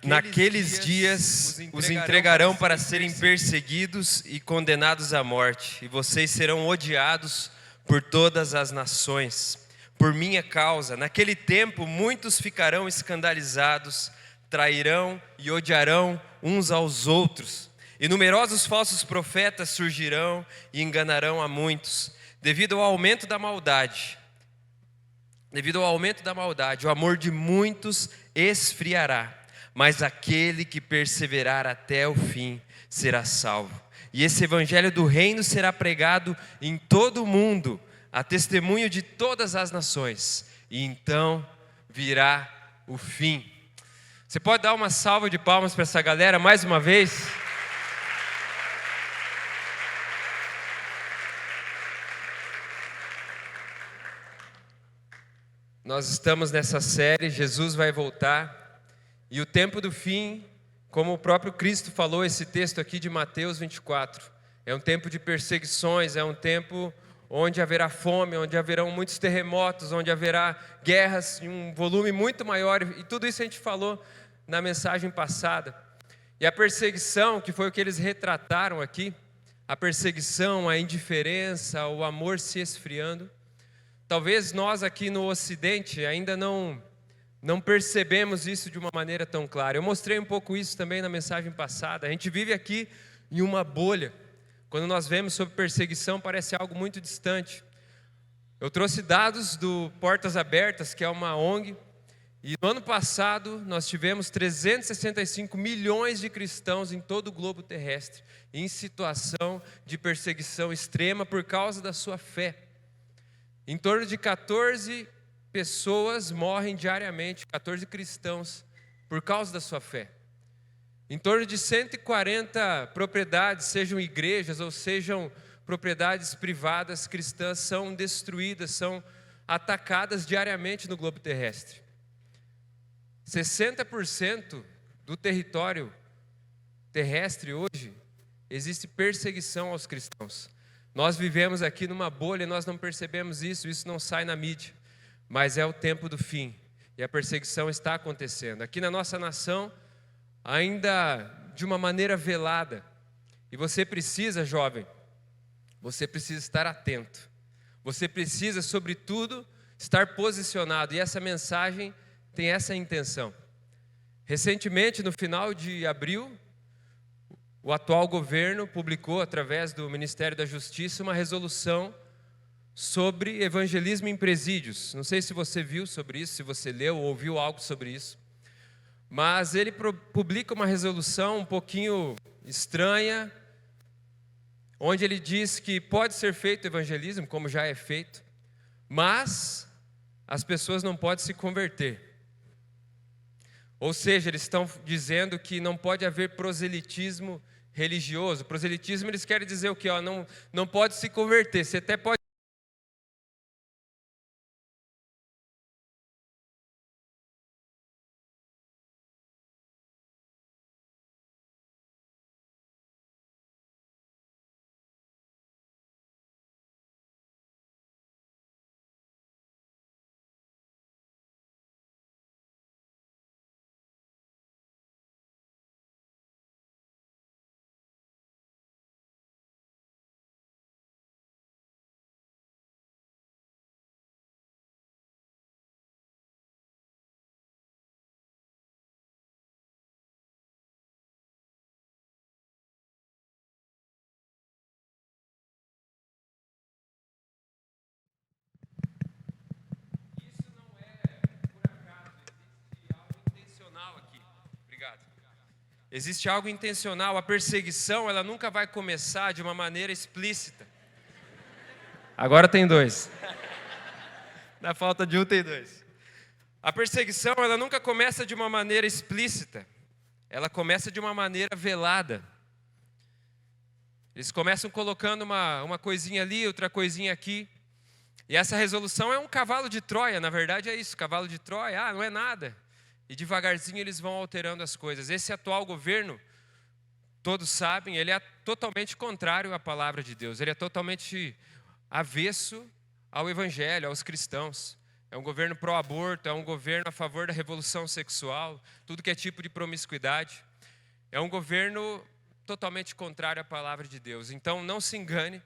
Naqueles dias os entregarão para serem perseguidos e condenados à morte, e vocês serão odiados por todas as nações, por minha causa. Naquele tempo muitos ficarão escandalizados, trairão e odiarão uns aos outros. E numerosos falsos profetas surgirão e enganarão a muitos. Devido ao aumento da maldade, o amor de muitos esfriará. Mas aquele que perseverar até o fim será salvo. E esse evangelho do reino será pregado em todo o mundo, a testemunho de todas as nações. E então virá o fim. Você pode dar uma salva de palmas para essa galera mais uma vez? Nós estamos nessa série, Jesus vai voltar. E o tempo do fim, como o próprio Cristo falou, esse texto aqui de Mateus 24, é um tempo de perseguições, é um tempo onde haverá fome, onde haverão muitos terremotos, onde haverá guerras em um volume muito maior, e tudo isso a gente falou na mensagem passada. E a perseguição, que foi o que eles retrataram aqui, a perseguição, a indiferença, o amor se esfriando, talvez nós aqui no Ocidente ainda não percebemos isso de uma maneira tão clara. Eu mostrei um pouco isso também na mensagem passada. A gente vive aqui em uma bolha. Quando nós vemos sobre perseguição, parece algo muito distante. Eu trouxe dados do Portas Abertas, que é uma ONG, e no ano passado nós tivemos 365 milhões de cristãos em todo o globo terrestre, em situação de perseguição extrema por causa da sua fé. Em torno de 14 pessoas morrem diariamente, 14 cristãos, por causa da sua fé. Em torno de 140 propriedades, sejam igrejas ou sejam propriedades privadas cristãs, são destruídas, são atacadas diariamente no globo terrestre. 60% do território terrestre hoje existe perseguição aos cristãos. Nós vivemos aqui numa bolha e nós não percebemos isso não sai na mídia. Mas é o tempo do fim, e a perseguição está acontecendo. Aqui na nossa nação, ainda de uma maneira velada. E você precisa, jovem, você precisa estar atento. Você precisa, sobretudo, estar posicionado. E essa mensagem tem essa intenção. Recentemente, no final de abril, o atual governo publicou, através do Ministério da Justiça, uma resolução sobre evangelismo em presídios. Não sei se você viu sobre isso, se você leu ou ouviu algo sobre isso. Mas ele publica uma resolução um pouquinho estranha, onde ele diz que pode ser feito evangelismo, como já é feito, mas as pessoas não podem se converter. Ou seja, eles estão dizendo que não pode haver proselitismo religioso. Proselitismo, eles querem dizer o quê? Não pode se converter, você até pode Existe algo intencional. A perseguição, ela nunca vai começar de uma maneira explícita. Agora tem dois. Na falta de um tem dois. A perseguição, ela nunca começa de uma maneira explícita. Ela começa de uma maneira velada. Eles começam colocando uma coisinha ali, outra coisinha aqui. E essa resolução é um cavalo de Troia, na verdade é isso, cavalo de Troia, não é nada. E devagarzinho eles vão alterando as coisas. Esse atual governo, todos sabem, ele é totalmente contrário à palavra de Deus. Ele é totalmente avesso ao evangelho, aos cristãos. é um governo pró-aborto, é um governo a favor da revolução sexual, tudo que é tipo de promiscuidade. É um governo totalmente contrário à palavra de Deus. Então não se engane,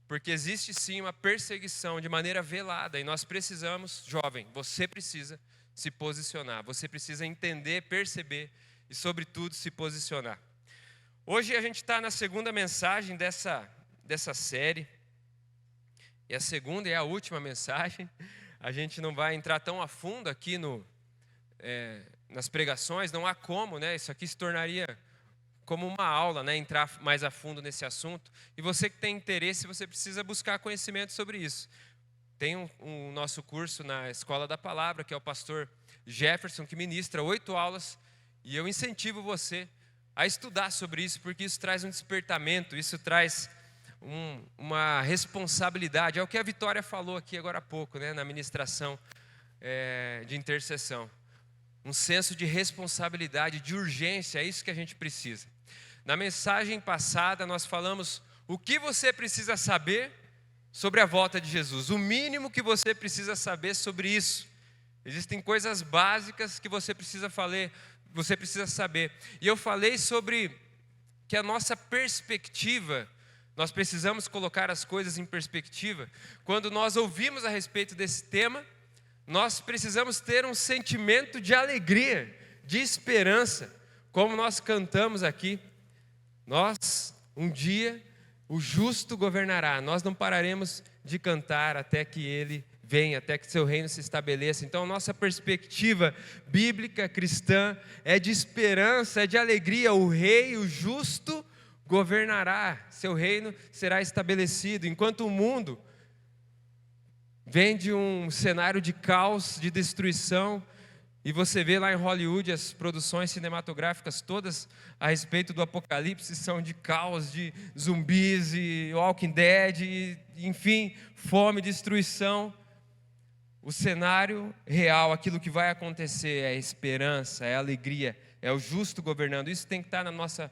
porque existe sim uma perseguição de maneira velada, e nós precisamos, jovem, você precisa se posicionar, você precisa entender, perceber e, sobretudo, se posicionar. Hoje a gente está na segunda mensagem dessa série, e a segunda e a última mensagem. A gente não vai entrar tão a fundo aqui nas pregações, não há como, né? Isso aqui se tornaria como uma aula, né? Entrar mais a fundo nesse assunto. E você que tem interesse, você precisa buscar conhecimento sobre isso. Tem um nosso curso na Escola da Palavra, que é o pastor Jefferson, que ministra 8 aulas, e eu incentivo você a estudar sobre isso, porque isso traz um despertamento, isso traz uma responsabilidade. É o que a Vitória falou aqui agora há pouco, né, na ministração de intercessão. Um senso de responsabilidade, de urgência, é isso que a gente precisa. Na mensagem passada nós falamos o que você precisa saber sobre a volta de Jesus, o mínimo que você precisa saber sobre isso. Existem coisas básicas que você precisa saber. E eu falei sobre que a nossa perspectiva, nós precisamos colocar as coisas em perspectiva. Quando nós ouvimos a respeito desse tema, nós precisamos ter um sentimento de alegria, de esperança, como nós cantamos aqui. Um dia, o justo governará. Nós não pararemos de cantar até que ele venha, até que seu reino se estabeleça. Então, nossa perspectiva bíblica cristã é de esperança, é de alegria. O rei, o justo, governará. Seu reino será estabelecido. Enquanto o mundo vem de um cenário de caos, de destruição, e você vê lá em Hollywood as produções cinematográficas todas a respeito do Apocalipse são de caos, de zumbis e Walking Dead, enfim, fome, destruição. O cenário real, aquilo que vai acontecer é esperança, é alegria, é o justo governando. Isso tem que estar na nossa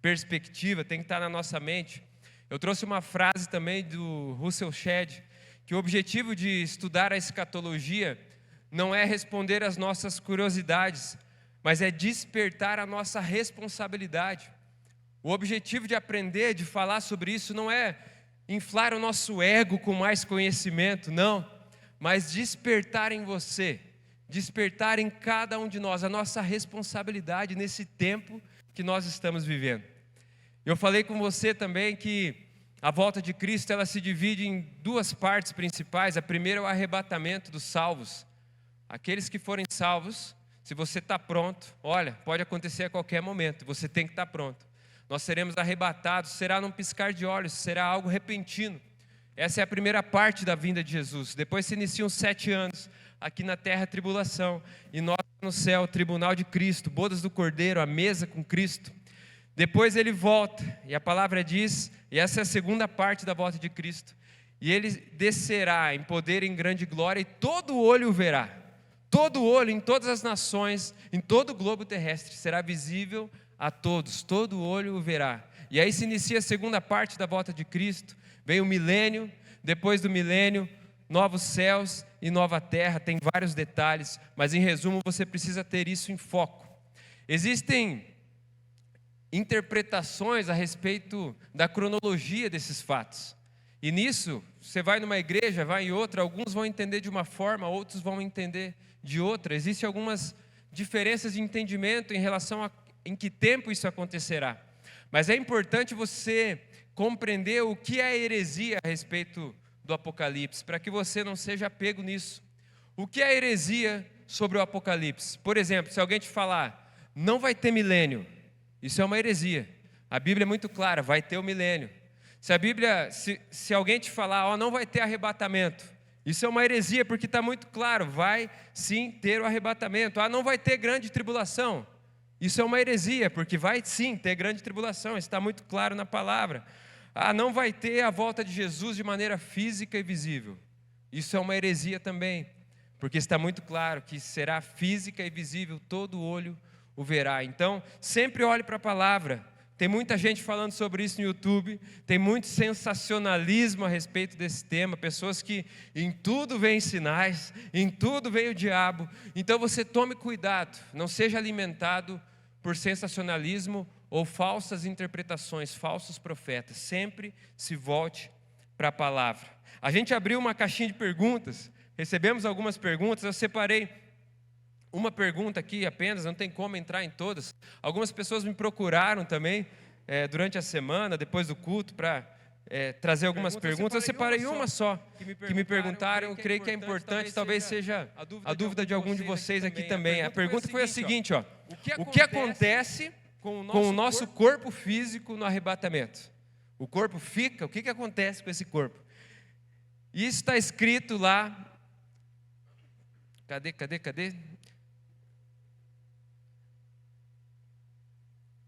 perspectiva, tem que estar na nossa mente. Eu trouxe uma frase também do Russell Shedd, que o objetivo de estudar a escatologia não é responder às nossas curiosidades, mas é despertar a nossa responsabilidade. O objetivo de aprender, de falar sobre isso, não é inflar o nosso ego com mais conhecimento, não, mas despertar em você, despertar em cada um de nós a nossa responsabilidade nesse tempo que nós estamos vivendo. Eu falei com você também que a volta de Cristo ela se divide em 2 partes principais. A primeira é o arrebatamento dos salvos. Aqueles que forem salvos, se você está pronto, olha, pode acontecer a qualquer momento, você tem que estar pronto. Nós seremos arrebatados, será num piscar de olhos, será algo repentino. Essa é a primeira parte da vinda de Jesus. Depois se iniciam 7 anos, aqui na terra tribulação, e nós no céu, tribunal de Cristo, bodas do Cordeiro, a mesa com Cristo. Depois ele volta, e a palavra diz, e essa é a segunda parte da volta de Cristo, e ele descerá em poder e em grande glória, e todo olho o verá. Todo olho, em todas as nações, em todo o globo terrestre, será visível a todos, todo olho o verá. E aí se inicia a segunda parte da volta de Cristo, vem o milênio, depois do milênio, novos céus e nova terra, tem vários detalhes, mas em resumo você precisa ter isso em foco. Existem interpretações a respeito da cronologia desses fatos, e nisso, você vai numa igreja, vai em outra, alguns vão entender de uma forma, outros vão entender de outra. Existem algumas diferenças de entendimento em relação a em que tempo isso acontecerá. Mas é importante você compreender o que é heresia a respeito do Apocalipse, para que você não seja pego nisso. O que é heresia sobre o Apocalipse? Por exemplo, se alguém te falar, não vai ter milênio, isso é uma heresia. A Bíblia é muito clara, vai ter o milênio. Se alguém te falar, não vai ter arrebatamento, isso é uma heresia, porque está muito claro, vai sim ter o arrebatamento. Não vai ter grande tribulação, isso é uma heresia, porque vai sim ter grande tribulação, está muito claro na palavra. Não vai ter a volta de Jesus de maneira física e visível, isso é uma heresia também, porque está muito claro que será física e visível, todo olho o verá. Então, sempre olhe para a palavra, Tem muita gente falando sobre isso no YouTube, tem muito sensacionalismo a respeito desse tema, pessoas que em tudo veem sinais, em tudo vem o diabo. Então você tome cuidado, não seja alimentado por sensacionalismo ou falsas interpretações, falsos profetas. Sempre se volte para a palavra. A gente abriu uma caixinha de perguntas, recebemos algumas perguntas, eu separei uma pergunta aqui apenas, não tem como entrar em todas. Algumas pessoas me procuraram também durante a semana, depois do culto, para trazer algumas perguntas. Eu separei uma só que me perguntaram, eu creio que é importante, talvez seja a dúvida de algum de vocês aqui também. A pergunta foi a seguinte, ó: o que acontece com o nosso corpo físico no arrebatamento? O corpo fica, o que acontece com esse corpo? Isso está escrito lá, cadê?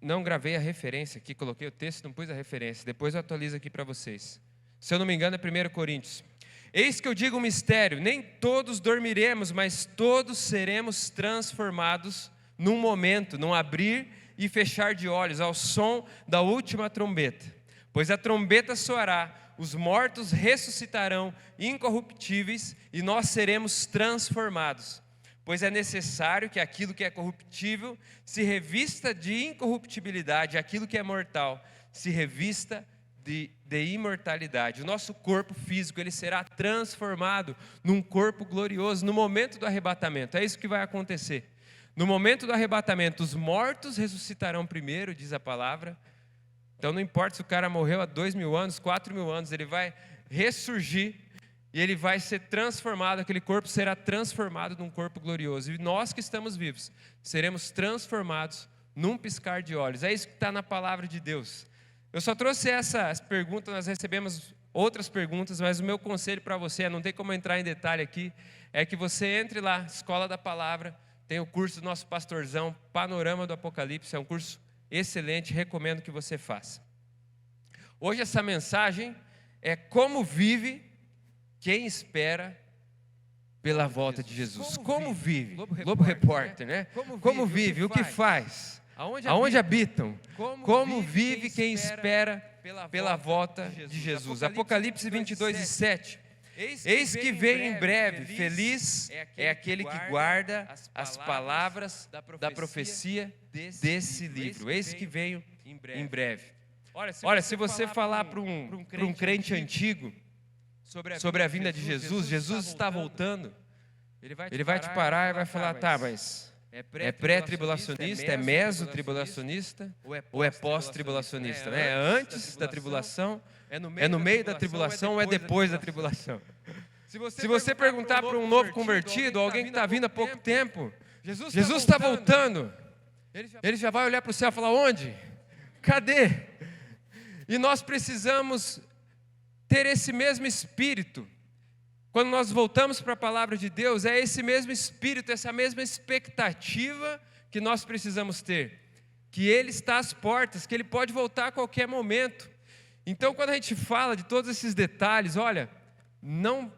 Não gravei a referência aqui, coloquei o texto, não pus a referência, depois eu atualizo aqui para vocês. Se eu não me engano é 1 Coríntios. Eis que eu digo um mistério, nem todos dormiremos, mas todos seremos transformados num momento, num abrir e fechar de olhos, ao som da última trombeta. Pois a trombeta soará, os mortos ressuscitarão incorruptíveis e nós seremos transformados. Pois é necessário que aquilo que é corruptível se revista de incorruptibilidade, aquilo que é mortal se revista de imortalidade. O nosso corpo físico, ele será transformado num corpo glorioso no momento do arrebatamento. É isso que vai acontecer. No momento do arrebatamento, os mortos ressuscitarão primeiro, diz a palavra. Então não importa se o cara morreu há 2.000 anos, 4.000 anos, ele vai ressurgir. E ele vai ser transformado, aquele corpo será transformado num corpo glorioso. E nós que estamos vivos, seremos transformados num piscar de olhos. É isso que está na palavra de Deus. Eu só trouxe essas perguntas, nós recebemos outras perguntas, mas o meu conselho para você, não tem como entrar em detalhe aqui, é que você entre lá, Escola da Palavra, tem o curso do nosso pastorzão, Panorama do Apocalipse, é um curso excelente, recomendo que você faça. Hoje essa mensagem é como vive quem espera pela volta de Jesus. Como vive? Globo Repórter, né? Como vive? O que faz? Aonde habitam? Como vive quem espera pela volta de Jesus? Apocalipse 22:7. Eis que vem em breve, feliz é aquele que guarda as palavras da profecia desse livro. Eis que venho em breve. Olha, se você falar para um crente antigo sobre a vinda de Jesus, Jesus está voltando, ele vai te parar e vai falar, tá, mas é pré-tribulacionista, é meso-tribulacionista ou é pós-tribulacionista, né? É antes da tribulação, é no meio da tribulação ou é depois da tribulação? Se você perguntar para um novo convertido, alguém que está vindo há pouco tempo, Jesus está voltando, ele já vai olhar para o céu e falar, onde? Cadê? E nós precisamos ter esse mesmo espírito. Quando nós voltamos para a palavra de Deus, é esse mesmo espírito, essa mesma expectativa que nós precisamos ter, que Ele está às portas, que Ele pode voltar a qualquer momento. Então, quando a gente fala de todos esses detalhes, olha, não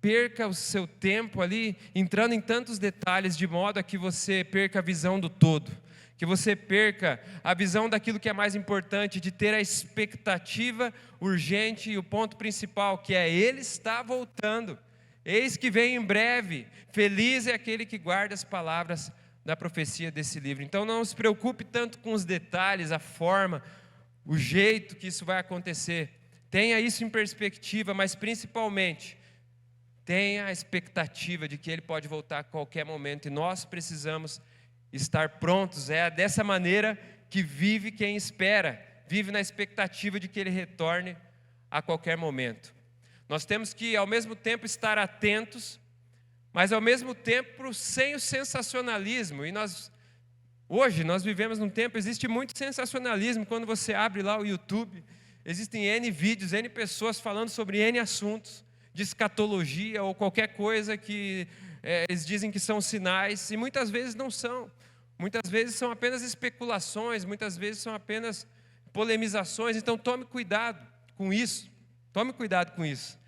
perca o seu tempo ali, entrando em tantos detalhes, de modo a que você perca a visão do todo, que você perca a visão daquilo que é mais importante, de ter a expectativa urgente e o ponto principal, que é Ele está voltando, eis que vem em breve, feliz é aquele que guarda as palavras da profecia desse livro. Então não se preocupe tanto com os detalhes, a forma, o jeito que isso vai acontecer, tenha isso em perspectiva, mas principalmente, tenha a expectativa de que Ele pode voltar a qualquer momento, e nós precisamos estar prontos. É dessa maneira que vive quem espera, vive na expectativa de que Ele retorne a qualquer momento. Nós temos que ao mesmo tempo estar atentos, mas ao mesmo tempo sem o sensacionalismo. E hoje nós vivemos num tempo, existe muito sensacionalismo. Quando você abre lá o YouTube, existem N vídeos, N pessoas falando sobre N assuntos, de escatologia ou qualquer coisa que eles dizem que são sinais, e muitas vezes não são. Muitas vezes são apenas especulações, muitas vezes são apenas polemizações. Então tome cuidado com isso. Tome cuidado com isso.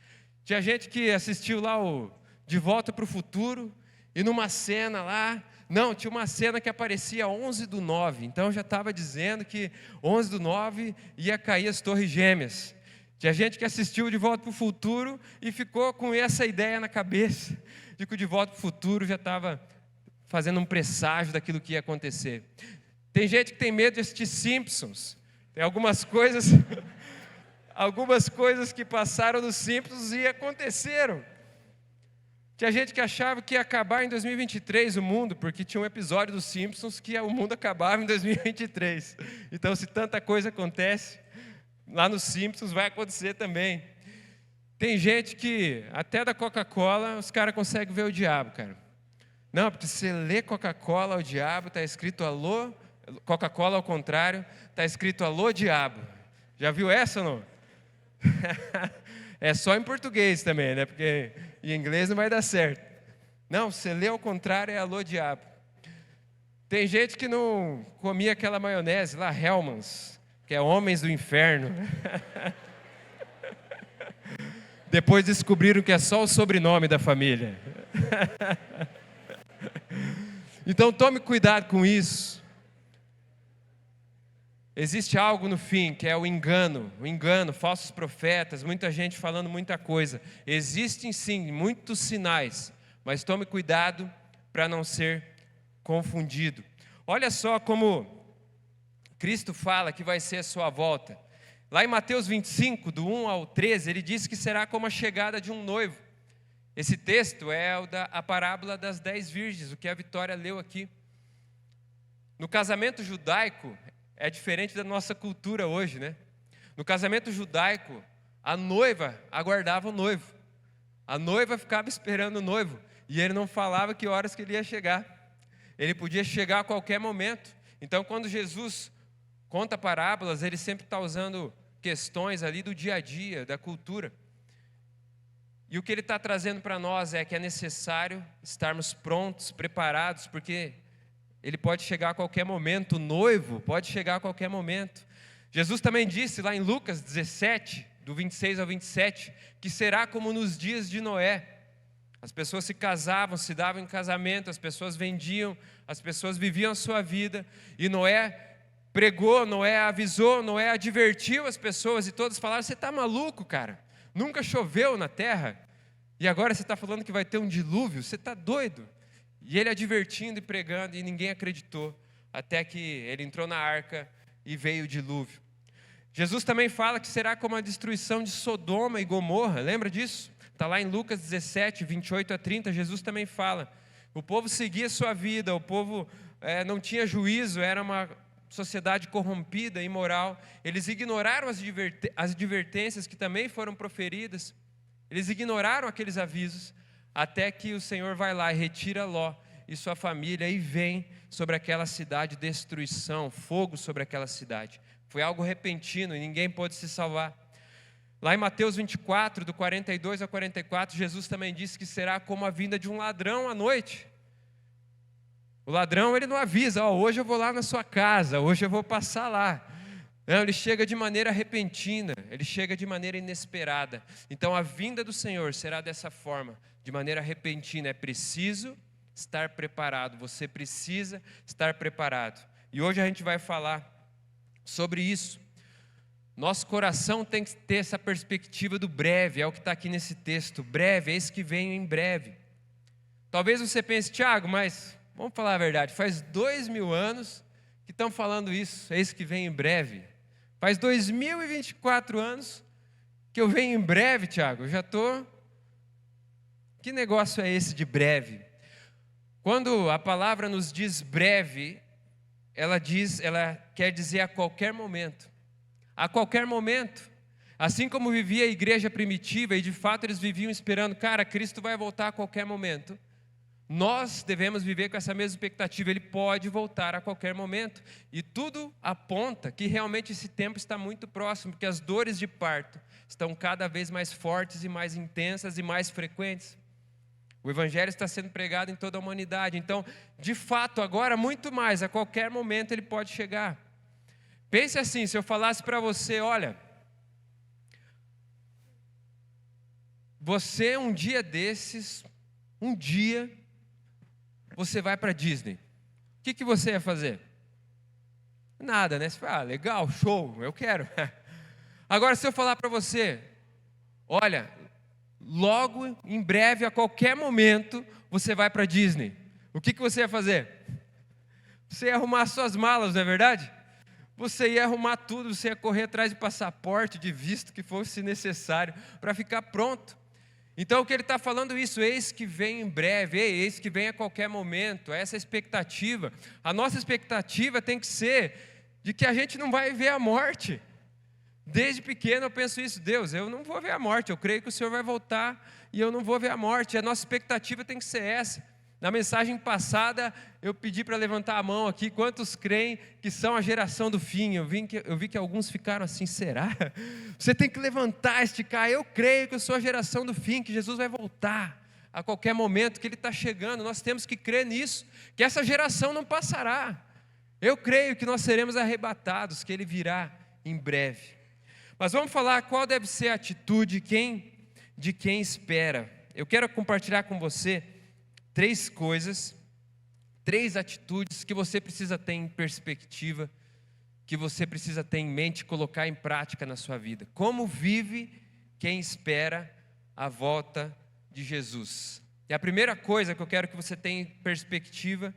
Tinha gente que assistiu lá o De Volta para o Futuro, e numa cena lá, Não, tinha uma cena que aparecia 11/9, então já estava dizendo que 11/9 ia cair as Torres Gêmeas. Tinha gente que assistiu De Volta para o Futuro e ficou com essa ideia na cabeça, de que o De Volta para o Futuro já estava fazendo um presságio daquilo que ia acontecer. Tem gente que tem medo de assistir Simpsons. Tem algumas coisas, algumas coisas que passaram nos Simpsons e aconteceram. Tinha gente que achava que ia acabar em 2023 o mundo, porque tinha um episódio dos Simpsons que o mundo acabava em 2023. Então, se tanta coisa acontece, lá nos Simpsons vai acontecer também. Tem gente que, até da Coca-Cola, os caras conseguem ver o diabo, cara. Não, porque se você lê Coca-Cola ao diabo, está escrito alô, Coca-Cola ao contrário, está escrito alô diabo. Já viu essa ou não? É só em português também, né? Porque em inglês não vai dar certo. Não, você lê ao contrário, é alô diabo. Tem gente que não comia aquela maionese lá, Hellmann's, que é Homens do Inferno. Depois descobriram que é só o sobrenome da família. Então tome cuidado com isso. Existe algo no fim, que é o engano, falsos profetas, muita gente falando muita coisa. Existem sim muitos sinais, mas tome cuidado para não ser confundido. Olha só como Cristo fala que vai ser a sua volta. Lá em Mateus 25, do 1 ao 13, ele diz que será como a chegada de um noivo. Esse texto é a parábola das 10 virgens, o que a Vitória leu aqui. No casamento judaico, é diferente da nossa cultura hoje, né? No casamento judaico, a noiva aguardava o noivo. A noiva ficava esperando o noivo. E ele não falava que horas que ele ia chegar. Ele podia chegar a qualquer momento. Então, quando Jesus conta parábolas, ele sempre está usando questões ali do dia a dia, da cultura. E o que ele está trazendo para nós é que é necessário estarmos prontos, preparados, porque ele pode chegar a qualquer momento, o noivo pode chegar a qualquer momento. Jesus também disse lá em Lucas 17, do 26 ao 27, que será como nos dias de Noé. As pessoas se casavam, se davam em casamento, as pessoas vendiam, as pessoas viviam a sua vida, e Noé pregou, Noé avisou, Noé advertiu as pessoas, e todos falaram: você está maluco, cara? Nunca choveu na terra, e agora você está falando que vai ter um dilúvio? Você está doido? E ele advertindo e pregando, e ninguém acreditou, até que ele entrou na arca e veio o dilúvio. Jesus também fala que será como a destruição de Sodoma e Gomorra, lembra disso? Está lá em Lucas 17, 28 a 30, Jesus também fala. O povo seguia a sua vida, o povo não tinha juízo, era uma sociedade corrompida, imoral. Eles ignoraram as advertências que também foram proferidas, eles ignoraram aqueles avisos, até que o Senhor vai lá e retira Ló e sua família e vem sobre aquela cidade destruição, fogo sobre aquela cidade. Foi algo repentino e ninguém pôde se salvar. Lá em Mateus 24, do 42 a 44, Jesus também disse que será como a vinda de um ladrão à noite. O ladrão, ele não avisa: hoje eu vou lá na sua casa, hoje eu vou passar lá. Não, ele chega de maneira repentina, ele chega de maneira inesperada. Então a vinda do Senhor será dessa forma, de maneira repentina. É preciso estar preparado, você precisa estar preparado. E hoje a gente vai falar sobre isso. Nosso coração tem que ter essa perspectiva do breve, é o que está aqui nesse texto. Breve, é esse que vem em breve. Talvez você pense: Tiago, mas vamos falar a verdade, faz 2000 anos que estão falando isso, é esse que vem em breve. Faz 2024 anos que eu venho em breve, Tiago, eu já estou... Que negócio é esse de breve? Quando a palavra nos diz breve, ela quer dizer a qualquer momento. A qualquer momento. Assim como vivia a igreja primitiva, e de fato eles viviam esperando: cara, Cristo vai voltar a qualquer momento. Nós devemos viver com essa mesma expectativa, ele pode voltar a qualquer momento. E tudo aponta que realmente esse tempo está muito próximo, porque as dores de parto estão cada vez mais fortes e mais intensas e mais frequentes. O evangelho está sendo pregado em toda a humanidade. Então, de fato, agora muito mais, a qualquer momento ele pode chegar. Pense assim, se eu falasse para você: olha, você um dia desses, você vai para Disney. O que você ia fazer? Nada, né? Você fala, legal, show, eu quero. Agora, se eu falar para você, olha, logo, em breve, a qualquer momento, você vai para Disney. O que você ia fazer? Você ia arrumar suas malas, não é verdade? Você ia arrumar tudo, você ia correr atrás de passaporte, de visto que fosse necessário, para ficar pronto. Então o que ele está falando isso, eis que vem em breve, eis que vem a qualquer momento, essa expectativa. A nossa expectativa tem que ser de que a gente não vai ver a morte. Desde pequeno eu penso isso, Deus, eu não vou ver a morte, eu creio que o Senhor vai voltar e eu não vou ver a morte. A nossa expectativa tem que ser essa. Na mensagem passada, eu pedi para levantar a mão aqui, quantos creem que são a geração do fim? Eu vi que alguns ficaram assim, será? Você tem que levantar, esticar, eu creio que eu sou a geração do fim, que Jesus vai voltar a qualquer momento, que Ele está chegando, nós temos que crer nisso, que essa geração não passará. Eu creio que nós seremos arrebatados, que Ele virá em breve. Mas vamos falar qual deve ser a atitude de quem espera. Eu quero compartilhar com você 3 coisas, 3 atitudes que você precisa ter em perspectiva, que você precisa ter em mente, colocar em prática na sua vida. Como vive quem espera a volta de Jesus? E a primeira coisa que eu quero que você tenha em perspectiva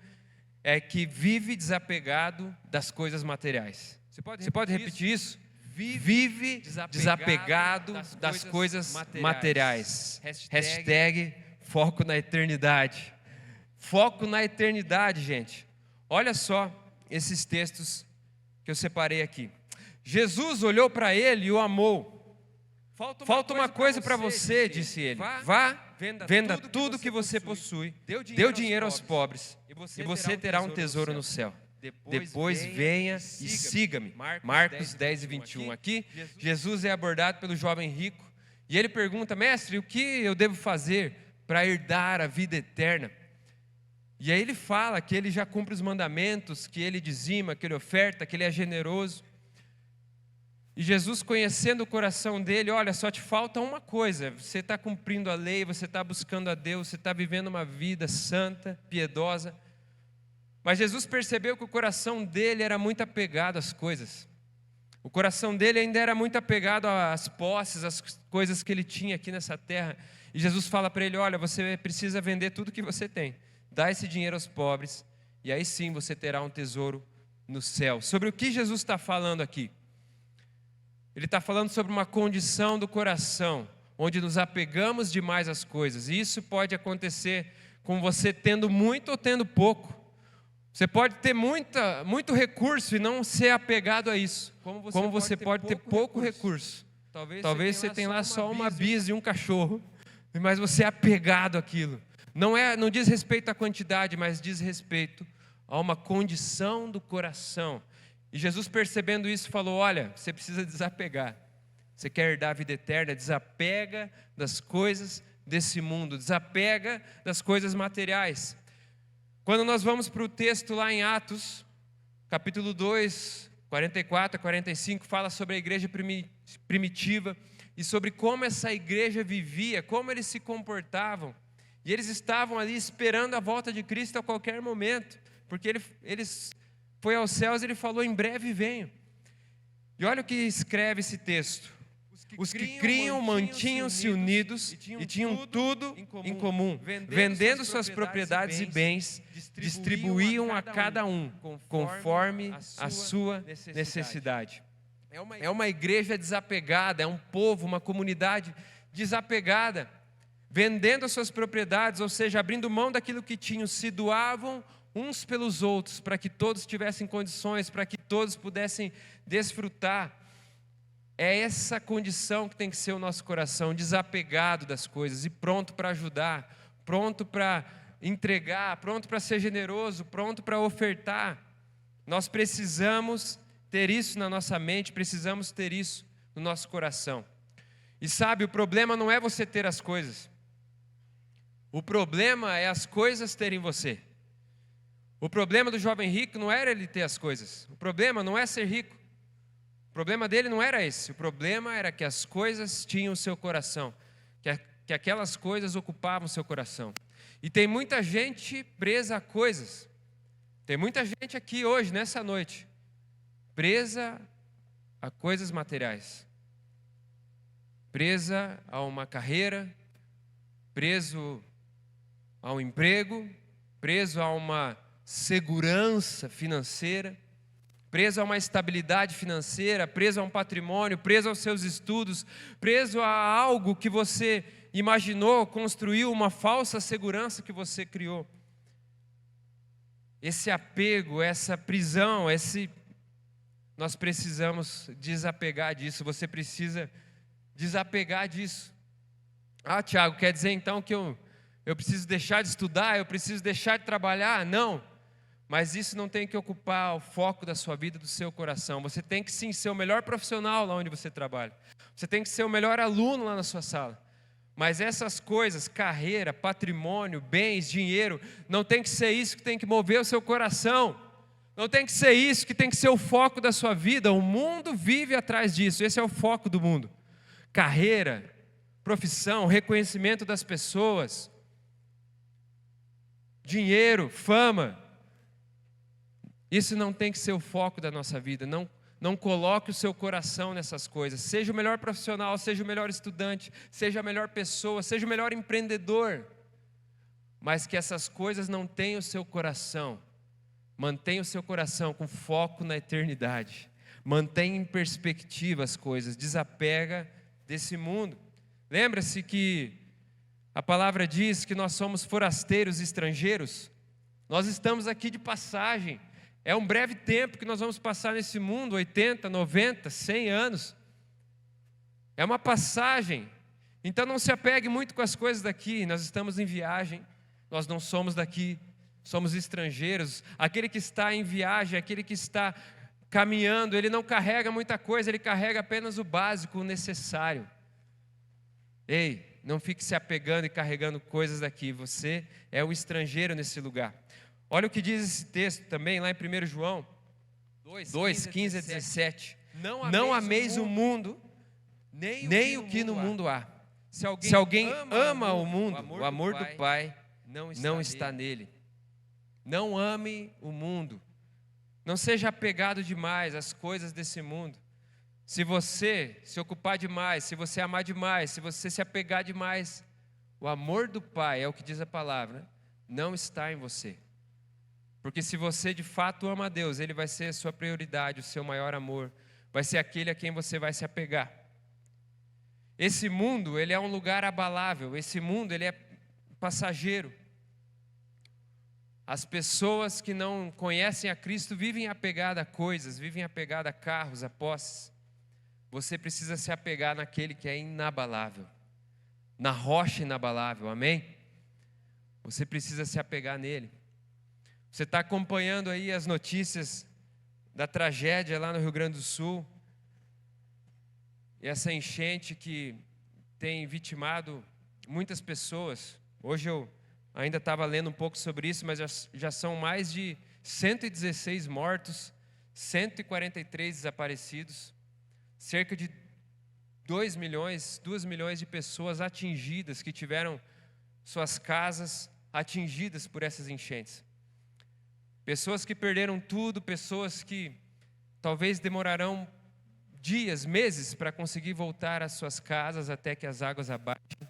é que vive desapegado das coisas materiais. Você pode repetir isso? Vive desapegado das coisas materiais. Hashtag foco na eternidade. Foco na eternidade, gente. Olha só esses textos que eu separei aqui. Jesus olhou para ele e o amou. Falta uma coisa para você, disse ele. Vá, venda tudo que você possui, dê dinheiro aos pobres, e você terá um tesouro no céu. Depois venha e siga-me. Marcos 10 e 21. Aqui, Jesus é abordado pelo jovem rico, e ele pergunta, mestre, o que eu devo fazer para herdar a vida eterna? E aí ele fala que ele já cumpre os mandamentos, que ele dizima, que ele oferta, que ele é generoso. E Jesus, conhecendo o coração dele, olha, só te falta uma coisa, você está cumprindo a lei, você está buscando a Deus, você está vivendo uma vida santa, piedosa. Mas Jesus percebeu que o coração dele era muito apegado às coisas. O coração dele ainda era muito apegado às posses, às coisas que ele tinha aqui nessa terra. E Jesus fala para ele, olha, você precisa vender tudo que você tem. Dá esse dinheiro aos pobres, e aí sim você terá um tesouro no céu. Sobre o que Jesus está falando aqui? Ele está falando sobre uma condição do coração, onde nos apegamos demais às coisas. E isso pode acontecer com você tendo muito ou tendo pouco. Você pode ter muito recurso e não ser apegado a isso. Como você pode ter pouco recurso. Talvez você tenha lá só uma bis e um cachorro, mas você é apegado àquilo. Não diz respeito à quantidade, mas diz respeito a uma condição do coração. E Jesus, percebendo isso, falou, olha, você precisa desapegar. Você quer herdar a vida eterna? Desapega das coisas desse mundo, desapega das coisas materiais. Quando nós vamos para o texto lá em Atos, capítulo 2, 44 a 45, fala sobre a igreja primitiva e sobre como essa igreja vivia, como eles se comportavam. E eles estavam ali esperando a volta de Cristo a qualquer momento, porque eles foi aos céus e ele falou, em breve venho. E olha o que escreve esse texto. Os que criam mantinham-se unidos e tinham tudo em comum. Vendendo suas propriedades e bens, distribuíam a cada um, conforme a sua necessidade. É uma igreja desapegada, é um povo, uma comunidade desapegada. Vendendo as suas propriedades, ou seja, abrindo mão daquilo que tinham, se doavam uns pelos outros, para que todos tivessem condições, para que todos pudessem desfrutar. É essa condição que tem que ser o nosso coração, desapegado das coisas e pronto para ajudar, pronto para entregar, pronto para ser generoso, pronto para ofertar. Nós precisamos ter isso na nossa mente, precisamos ter isso no nosso coração. E sabe, o problema não é você ter as coisas. O problema é as coisas terem você. O problema do jovem rico não era ele ter as coisas. O problema não é ser rico. O problema dele não era esse. O problema era que as coisas tinham o seu coração. que aquelas coisas ocupavam o seu coração. E tem muita gente presa a coisas. Tem muita gente aqui hoje, nessa noite, presa a coisas materiais. Presa a uma carreira, preso a um emprego, preso a uma segurança financeira, preso a uma estabilidade financeira, preso a um patrimônio, preso aos seus estudos, preso a algo que você imaginou, construiu, uma falsa segurança que você criou. Esse apego, essa prisão, nós precisamos desapegar disso, você precisa desapegar disso. Ah, Tiago, quer dizer então que eu preciso deixar de estudar, eu preciso deixar de trabalhar? Não, mas isso não tem que ocupar o foco da sua vida, do seu coração. Você tem que sim ser o melhor profissional lá onde você trabalha, você tem que ser o melhor aluno lá na sua sala, mas essas coisas, carreira, patrimônio, bens, dinheiro, não tem que ser isso que tem que mover o seu coração, não tem que ser isso que tem que ser o foco da sua vida. O mundo vive atrás disso, esse é o foco do mundo. Carreira, profissão, reconhecimento das pessoas, dinheiro, fama. Isso não tem que ser o foco da nossa vida. Não coloque o seu coração nessas coisas. Seja o melhor profissional, seja o melhor estudante, seja a melhor pessoa, seja o melhor empreendedor. Mas que essas coisas não tenham o seu coração. Mantenha o seu coração com foco na eternidade. Mantenha em perspectiva as coisas. Desapega desse mundo. Lembra-se que a palavra diz que nós somos forasteiros e estrangeiros. Nós estamos aqui de passagem. É um breve tempo que nós vamos passar nesse mundo, 80, 90, 100 anos. É uma passagem. Então não se apegue muito com as coisas daqui. Nós estamos em viagem, nós não somos daqui, somos estrangeiros. Aquele que está em viagem, aquele que está caminhando, ele não carrega muita coisa, ele carrega apenas o básico, o necessário. Ei, não fique se apegando e carregando coisas daqui. Você é o estrangeiro nesse lugar. Olha o que diz esse texto também, lá em 1 João 2, 15 a 17. Não ameis o mundo, nem o que no mundo há. Se alguém ama o mundo, o amor do Pai não está nele. Não ame o mundo. Não seja apegado demais às coisas desse mundo. Se você se ocupar demais, se você amar demais, se você se apegar demais, o amor do Pai, é o que diz a palavra, não está em você. Porque se você de fato ama a Deus, Ele vai ser a sua prioridade, o seu maior amor, vai ser aquele a quem você vai se apegar. Esse mundo, ele é um lugar abalável, esse mundo, ele é passageiro. As pessoas que não conhecem a Cristo vivem apegadas a coisas, vivem apegadas a carros, a posses. Você precisa se apegar naquele que é inabalável, na rocha inabalável, amém? Você precisa se apegar nele. Você está acompanhando aí as notícias da tragédia lá no Rio Grande do Sul, e essa enchente que tem vitimado muitas pessoas. Hoje eu ainda estava lendo um pouco sobre isso, mas já são mais de 116 mortos, 143 desaparecidos, cerca de 2 milhões de pessoas atingidas, que tiveram suas casas atingidas por essas enchentes. Pessoas que perderam tudo, pessoas que talvez demorarão dias, meses para conseguir voltar às suas casas até que as águas abaixem.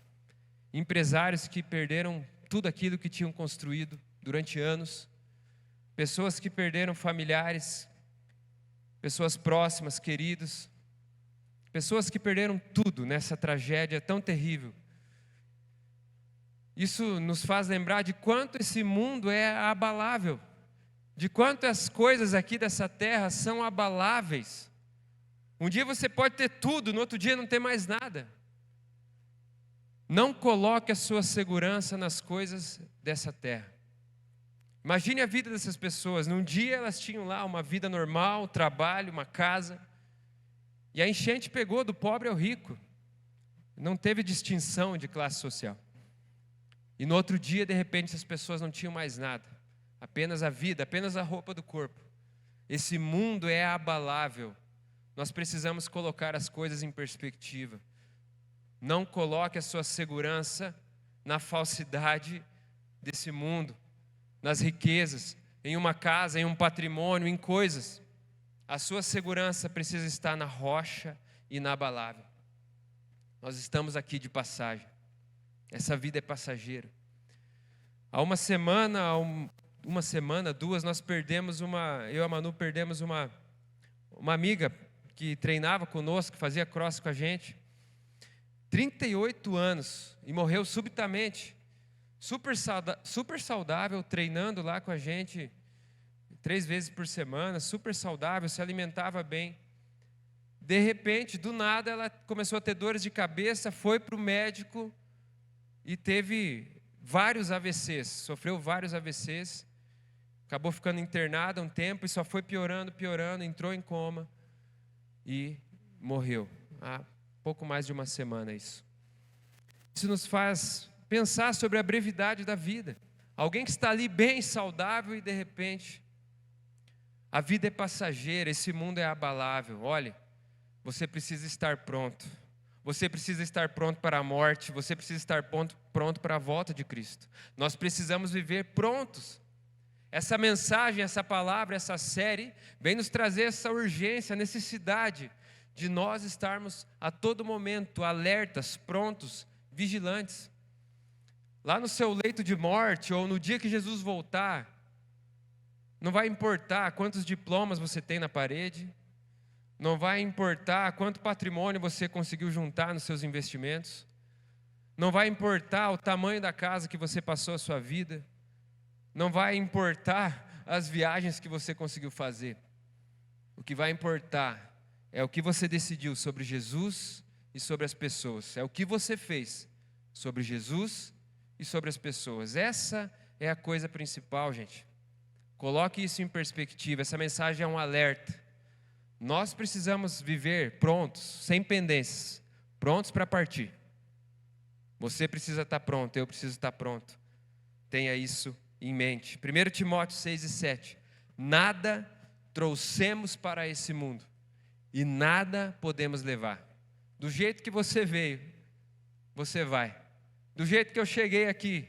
Empresários que perderam tudo aquilo que tinham construído durante anos. Pessoas que perderam familiares, pessoas próximas, queridos. Pessoas que perderam tudo nessa tragédia tão terrível. Isso nos faz lembrar de quanto esse mundo é abalável, de quanto as coisas aqui dessa terra são abaláveis. Um dia você pode ter tudo, no outro dia não ter mais nada. Não coloque a sua segurança nas coisas dessa terra. Imagine a vida dessas pessoas. Num dia elas tinham lá uma vida normal, um trabalho, uma casa, e a enchente pegou do pobre ao rico. Não teve distinção de classe social. E no outro dia, de repente, essas pessoas não tinham mais nada. Apenas a vida, apenas a roupa do corpo. Esse mundo é abalável. Nós precisamos colocar as coisas em perspectiva. Não coloque a sua segurança na falsidade desse mundo, nas riquezas, em uma casa, em um patrimônio, em coisas. A sua segurança precisa estar na rocha inabalável. Nós estamos aqui de passagem. Essa vida é passageira. Há uma semana, duas, nós perdemos eu e a Manu perdemos uma amiga que treinava conosco, que fazia cross com a gente. 38 anos e morreu subitamente. Super saudável, treinando lá com a gente 3 vezes por semana, super saudável, se alimentava bem. De repente, do nada, ela começou a ter dores de cabeça, foi para o médico e teve vários AVCs, sofreu vários AVCs, acabou ficando internada um tempo e só foi piorando, entrou em coma e morreu. Há pouco mais de uma semana isso. Isso nos faz pensar sobre a brevidade da vida. Alguém que está ali bem saudável e de repente, a vida é passageira, esse mundo é abalável. Olhe, você precisa estar pronto. Você precisa estar pronto para a morte, você precisa estar pronto para a volta de Cristo. Nós precisamos viver prontos. Essa mensagem, essa palavra, essa série, vem nos trazer essa urgência, a necessidade de nós estarmos a todo momento alertas, prontos, vigilantes. Lá no seu leito de morte, ou no dia que Jesus voltar, não vai importar quantos diplomas você tem na parede, não vai importar quanto patrimônio você conseguiu juntar nos seus investimentos, não vai importar o tamanho da casa que você passou a sua vida, não vai importar as viagens que você conseguiu fazer. O que vai importar é o que você decidiu sobre Jesus e sobre as pessoas. É o que você fez sobre Jesus e sobre as pessoas. Essa é a coisa principal, gente. Coloque isso em perspectiva. Essa mensagem é um alerta. Nós precisamos viver prontos, sem pendências, prontos para partir. Você precisa estar pronto, eu preciso estar pronto. Tenha isso em mente. 1 Timóteo 6:7. Nada trouxemos para esse mundo e nada podemos levar. Do jeito que você veio, você vai. Do jeito que eu cheguei aqui,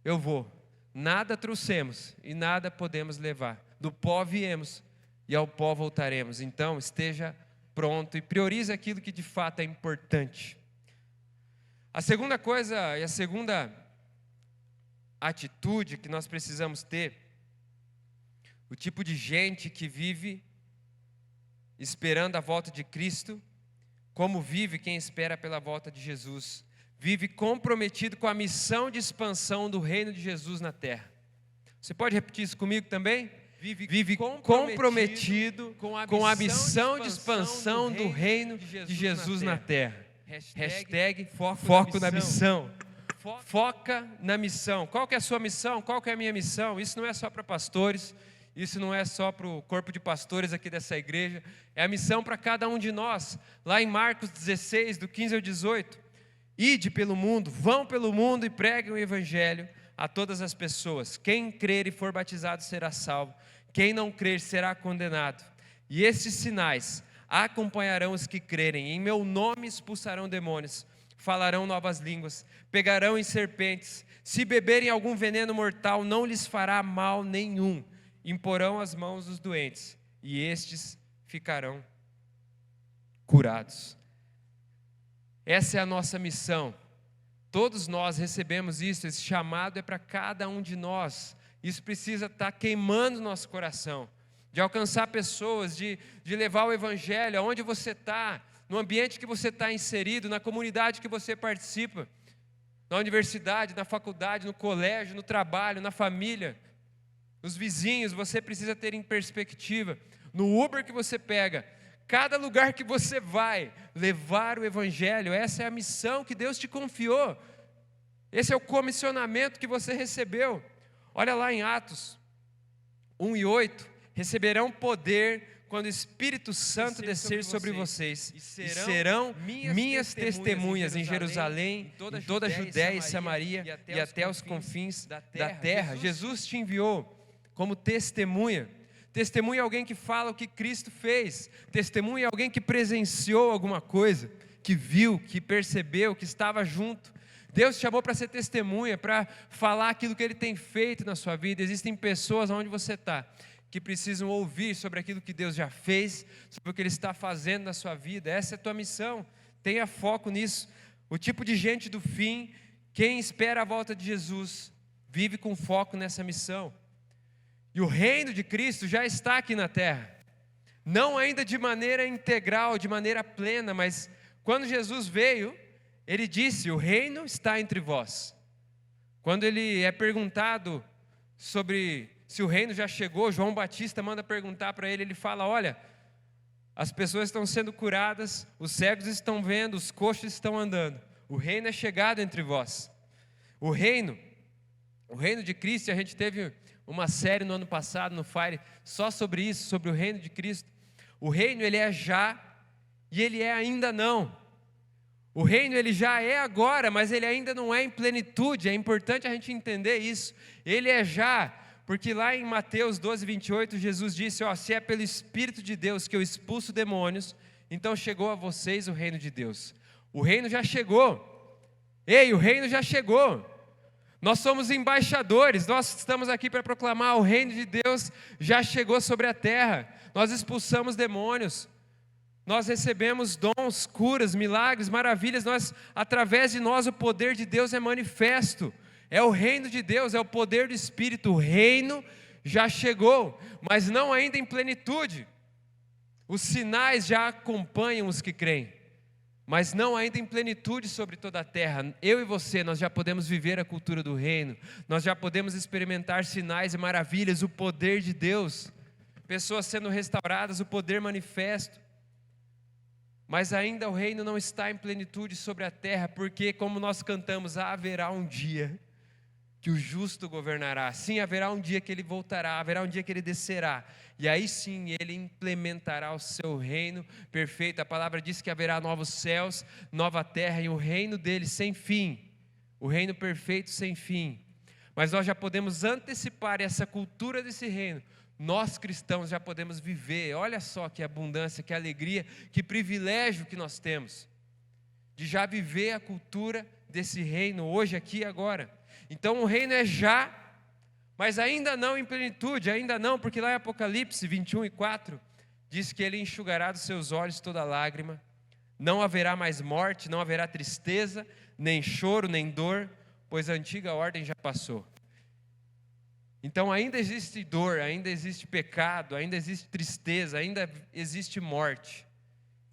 eu vou. Nada trouxemos e nada podemos levar. Do pó viemos e ao pó voltaremos. Então, esteja pronto e priorize aquilo que de fato é importante. A segunda coisa e a segunda atitude que nós precisamos ter, o tipo de gente que vive esperando a volta de Cristo, como vive quem espera pela volta de Jesus, vive comprometido com a missão de expansão do reino de Jesus na terra. Você pode repetir isso comigo também? Vive comprometido com a missão de expansão do reino de Jesus na terra. Hashtag foco na missão. Foca na missão. Qual que é a sua missão? Qual que é a minha missão? Isso não é só para pastores, isso não é só para o corpo de pastores aqui dessa igreja, é a missão para cada um de nós. Lá em Marcos 16, do 15 ao 18, ide pelo mundo, vão pelo mundo e preguem o evangelho a todas as pessoas. Quem crer e for batizado será salvo, quem não crer será condenado. E esses sinais acompanharão os que crerem, em meu nome expulsarão demônios, falarão novas línguas, pegarão em serpentes, se beberem algum veneno mortal não lhes fará mal nenhum, imporão as mãos dos doentes e estes ficarão curados. Essa é a nossa missão. Todos nós recebemos isso, esse chamado é para cada um de nós. Isso precisa estar queimando nosso coração, de alcançar pessoas, de levar o evangelho aonde você está, no ambiente que você está inserido, na comunidade que você participa, na universidade, na faculdade, no colégio, no trabalho, na família, nos vizinhos. Você precisa ter em perspectiva, no Uber que você pega, cada lugar que você vai, levar o evangelho. Essa é a missão que Deus te confiou, esse é o comissionamento que você recebeu. Olha lá em Atos 1:8, receberão poder quando o Espírito Santo descer sobre vocês, e serão minhas testemunhas em Jerusalém, em toda a Judéia e Samaria e até os confins da terra. Jesus te enviou como testemunha. Testemunha é alguém que fala o que Cristo fez. Testemunha é alguém que presenciou alguma coisa. que viu, que percebeu, que estava junto. Deus te chamou para ser testemunha, para falar aquilo que Ele tem feito na sua vida. Existem pessoas onde você está, que precisam ouvir sobre aquilo que Deus já fez, sobre o que Ele está fazendo na sua vida. Essa é a tua missão, tenha foco nisso. O tipo de gente do fim, quem espera a volta de Jesus, vive com foco nessa missão. E o reino de Cristo já está aqui na terra, não ainda de maneira integral, de maneira plena, mas quando Jesus veio, Ele disse: o reino está entre vós. Quando Ele é perguntado sobre se o reino já chegou, João Batista manda perguntar para Ele, Ele fala: olha, as pessoas estão sendo curadas, os cegos estão vendo, os coxos estão andando, o reino é chegado entre vós. O reino de Cristo, a gente teve uma série no ano passado no Fire, só sobre isso, sobre o reino de Cristo. O reino, ele é já, e ele é ainda não. O reino, ele já é agora, mas ele ainda não é em plenitude. É importante a gente entender isso. Ele é já, porque lá em Mateus 12, 28, Jesus disse: ó, se é pelo Espírito de Deus que eu expulso demônios, então chegou a vocês o reino de Deus. O reino já chegou. Ei, o reino já chegou. Nós somos embaixadores, nós estamos aqui para proclamar: o reino de Deus já chegou sobre a terra. Nós expulsamos demônios. Nós recebemos dons, curas, milagres, maravilhas. Através de nós, o poder de Deus é manifesto. É o reino de Deus, é o poder do Espírito. O reino já chegou, mas não ainda em plenitude. Os sinais já acompanham os que creem, mas não ainda em plenitude sobre toda a terra. Eu e você, nós já podemos viver a cultura do reino. Nós já podemos experimentar sinais e maravilhas, o poder de Deus. Pessoas sendo restauradas, o poder manifesto. Mas ainda o reino não está em plenitude sobre a terra, porque, como nós cantamos, haverá um dia que o justo governará. Sim, haverá um dia que ele voltará, haverá um dia que ele descerá, e aí sim ele implementará o seu reino perfeito. A palavra diz que haverá novos céus, nova terra, e o reino dele sem fim, o reino perfeito sem fim. Mas nós já podemos antecipar essa cultura desse reino. Nós cristãos já podemos viver. Olha só que abundância, que alegria, que privilégio que nós temos de já viver a cultura desse reino hoje, aqui e agora. Então o reino é já, mas ainda não em plenitude, ainda não, porque lá em Apocalipse 21:4 diz que Ele enxugará dos seus olhos toda lágrima, não haverá mais morte, não haverá tristeza, nem choro, nem dor, pois a antiga ordem já passou. Então ainda existe dor, ainda existe pecado, ainda existe tristeza, ainda existe morte.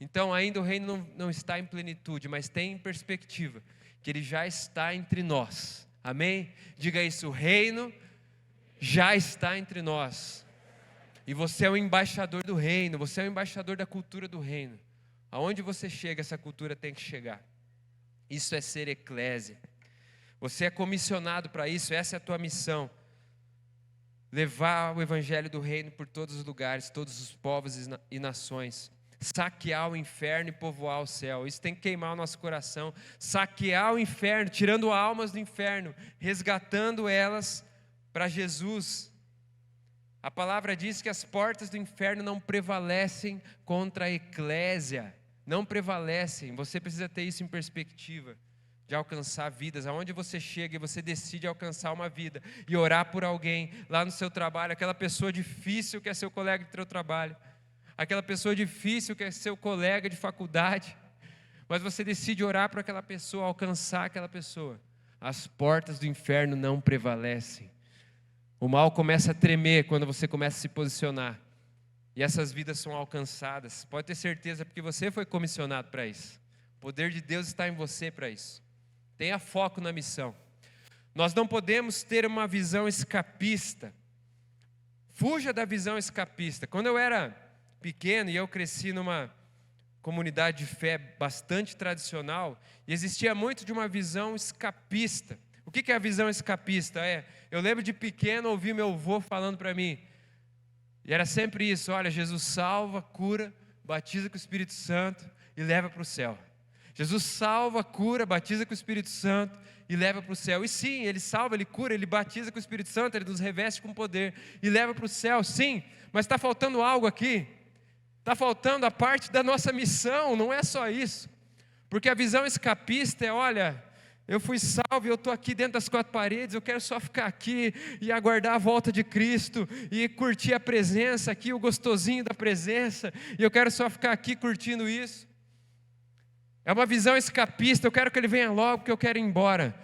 Então ainda o reino não está em plenitude, mas tem em perspectiva que Ele já está entre nós. Amém? Diga isso: o reino já está entre nós. E você é o embaixador do reino, você é o embaixador da cultura do reino. Aonde você chega, essa cultura tem que chegar. Isso é ser eclésia. Você é comissionado para isso, essa é a tua missão. Levar o evangelho do reino por todos os lugares, todos os povos e nações. Saquear o inferno e povoar o céu. Isso tem que queimar o nosso coração. Saquear o inferno, tirando almas do inferno, resgatando elas para Jesus. A palavra diz que as portas do inferno não prevalecem contra a eclésia. Não prevalecem. Você precisa ter isso em perspectiva, de alcançar vidas. Aonde você chega e você decide alcançar uma vida e orar por alguém lá no seu trabalho, aquela pessoa difícil que é seu colega de teu trabalho, aquela pessoa difícil que é seu colega de faculdade, mas você decide orar por aquela pessoa, alcançar aquela pessoa, as portas do inferno não prevalecem. O mal começa a tremer quando você começa a se posicionar, e essas vidas são alcançadas. Pode ter certeza, porque você foi comissionado para isso. O poder de Deus está em você para isso. Tenha foco na missão. Nós não podemos ter uma visão escapista. Fuja da visão escapista. Quando eu era pequeno e eu cresci numa comunidade de fé bastante tradicional, e existia muito de uma visão escapista. O que é a visão escapista? Eu lembro de pequeno ouvir meu avô falando para mim, e era sempre isso: olha, Jesus salva, cura, batiza com o Espírito Santo e leva para o céu. Jesus salva, cura, batiza com o Espírito Santo e leva para o céu. E sim, Ele salva, Ele cura, Ele batiza com o Espírito Santo, Ele nos reveste com poder e leva para o céu, sim. Mas está faltando algo aqui. Está faltando a parte da nossa missão, não é só isso. Porque a visão escapista é, olha, eu fui salvo, eu estou aqui dentro das 4 paredes, eu quero só ficar aqui e aguardar a volta de Cristo, e curtir a presença aqui, o gostosinho da presença, e eu quero só ficar aqui curtindo isso. É uma visão escapista, eu quero que Ele venha logo, porque eu quero ir embora.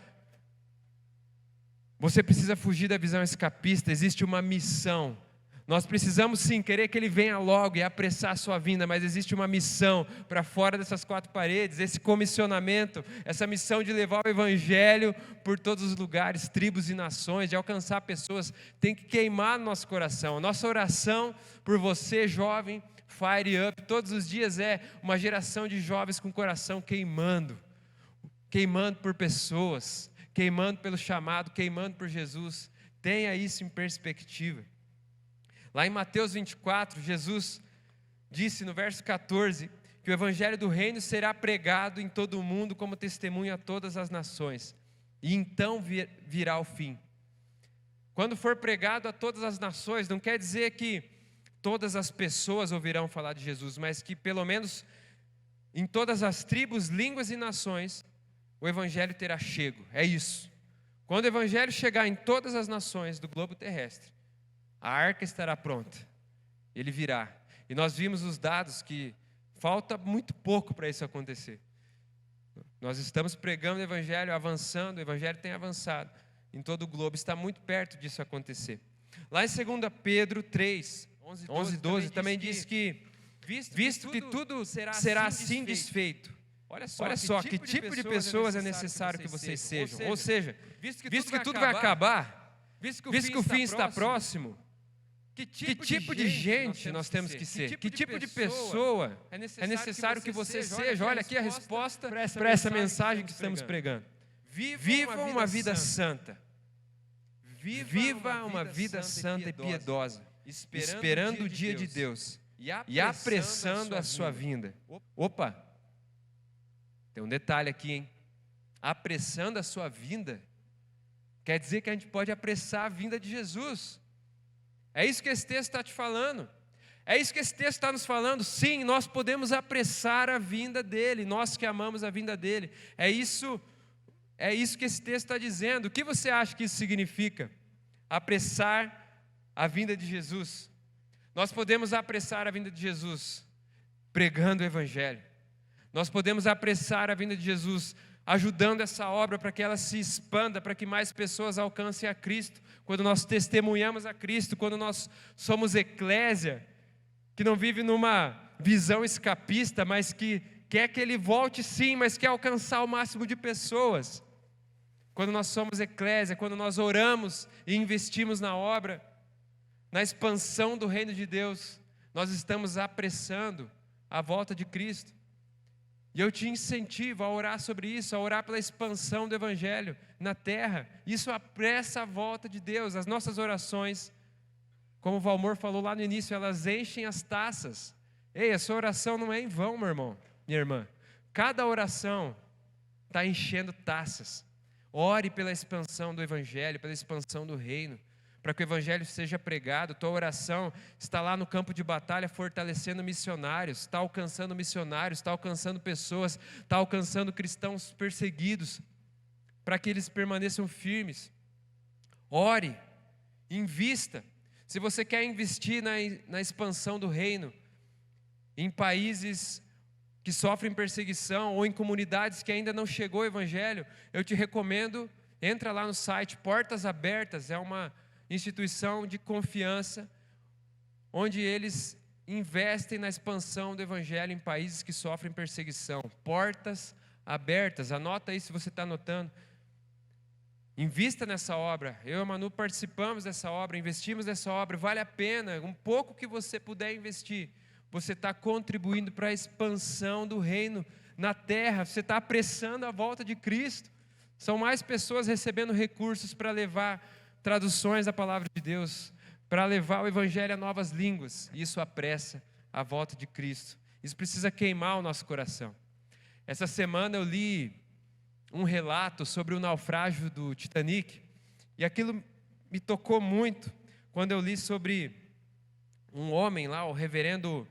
Você precisa fugir da visão escapista, existe uma missão. Nós precisamos sim querer que Ele venha logo e apressar a sua vinda, mas existe uma missão para fora dessas 4 paredes, esse comissionamento, essa missão de levar o Evangelho por todos os lugares, tribos e nações, de alcançar pessoas, tem que queimar no nosso coração. A nossa oração por você, jovem, Fire Up, todos os dias é uma geração de jovens com o coração queimando por pessoas, queimando pelo chamado, queimando por Jesus. Tenha isso em perspectiva. Lá em Mateus 24, Jesus disse no verso 14, que o Evangelho do Reino será pregado em todo o mundo como testemunho a todas as nações, e então virá o fim. Quando for pregado a todas as nações, não quer dizer que todas as pessoas ouvirão falar de Jesus, mas que pelo menos em todas as tribos, línguas e nações, o Evangelho terá chego. É isso. Quando o Evangelho chegar em todas as nações do globo terrestre, a arca estará pronta, Ele virá. E nós vimos os dados que falta muito pouco para isso acontecer. Nós estamos pregando o Evangelho, avançando, o Evangelho tem avançado em todo o globo, está muito perto disso acontecer. Lá em 2 Pedro 3, 11 e 12, também diz que, visto que tudo será assim desfeito, olha só que tipo de pessoas é necessário que vocês sejam. Ou seja, visto que tudo vai acabar, visto que o fim está próximo, que tipo de gente nós temos que ser? Que tipo de pessoa é necessário que você seja? Olha aqui a resposta para essa mensagem que estamos pregando. Viva uma vida santa. Viva uma vida santa e piedosa, esperando o dia de Deus e apressando a sua vinda. Opa, tem um detalhe aqui, hein? Apressando a sua vinda, quer dizer que a gente pode apressar a vinda de Jesus. É isso que esse texto está te falando. É isso que esse texto está nos falando. Sim, nós podemos apressar a vinda dEle, nós que amamos a vinda dEle. É isso que esse texto está dizendo. O que você acha que isso significa? Apressar a vinda de Jesus. Nós podemos apressar a vinda de Jesus pregando o Evangelho. Nós podemos apressar a vinda de Jesus ajudando essa obra para que ela se expanda, para que mais pessoas alcancem a Cristo. Quando nós testemunhamos a Cristo, quando nós somos eclésia, que não vive numa visão escapista, mas que quer que Ele volte sim, mas quer alcançar o máximo de pessoas. Quando nós somos eclésia, quando nós oramos e investimos na obra, na expansão do reino de Deus, nós estamos apressando a volta de Cristo. E eu te incentivo a orar sobre isso, a orar pela expansão do Evangelho na terra. Isso apressa a volta de Deus. As nossas orações, como o Valmor falou lá no início, elas enchem as taças. Ei, a sua oração não é em vão, meu irmão, minha irmã. Cada oração está enchendo taças. Ore pela expansão do Evangelho, pela expansão do reino, para que o Evangelho seja pregado. Tua oração está lá no campo de batalha fortalecendo missionários, está alcançando missionários, está alcançando pessoas, está alcançando cristãos perseguidos, para que eles permaneçam firmes. Ore, invista. Se você quer investir na expansão do reino, em países que sofrem perseguição ou em comunidades que ainda não chegou o Evangelho, eu te recomendo, entra lá no site Portas Abertas, é uma instituição de confiança, onde eles investem na expansão do Evangelho em países que sofrem perseguição. Portas Abertas, anota aí se você está anotando. Invista nessa obra. Eu e a Manu participamos dessa obra, investimos nessa obra, vale a pena, um pouco que você puder investir, você está contribuindo para a expansão do reino na terra, você está apressando a volta de Cristo. São mais pessoas recebendo recursos para levar traduções da palavra de Deus, para levar o Evangelho a novas línguas. Isso apressa a volta de Cristo. Isso precisa queimar o nosso coração. Essa semana eu li um relato sobre o naufrágio do Titanic, e aquilo me tocou muito, quando eu li sobre um homem lá, o reverendo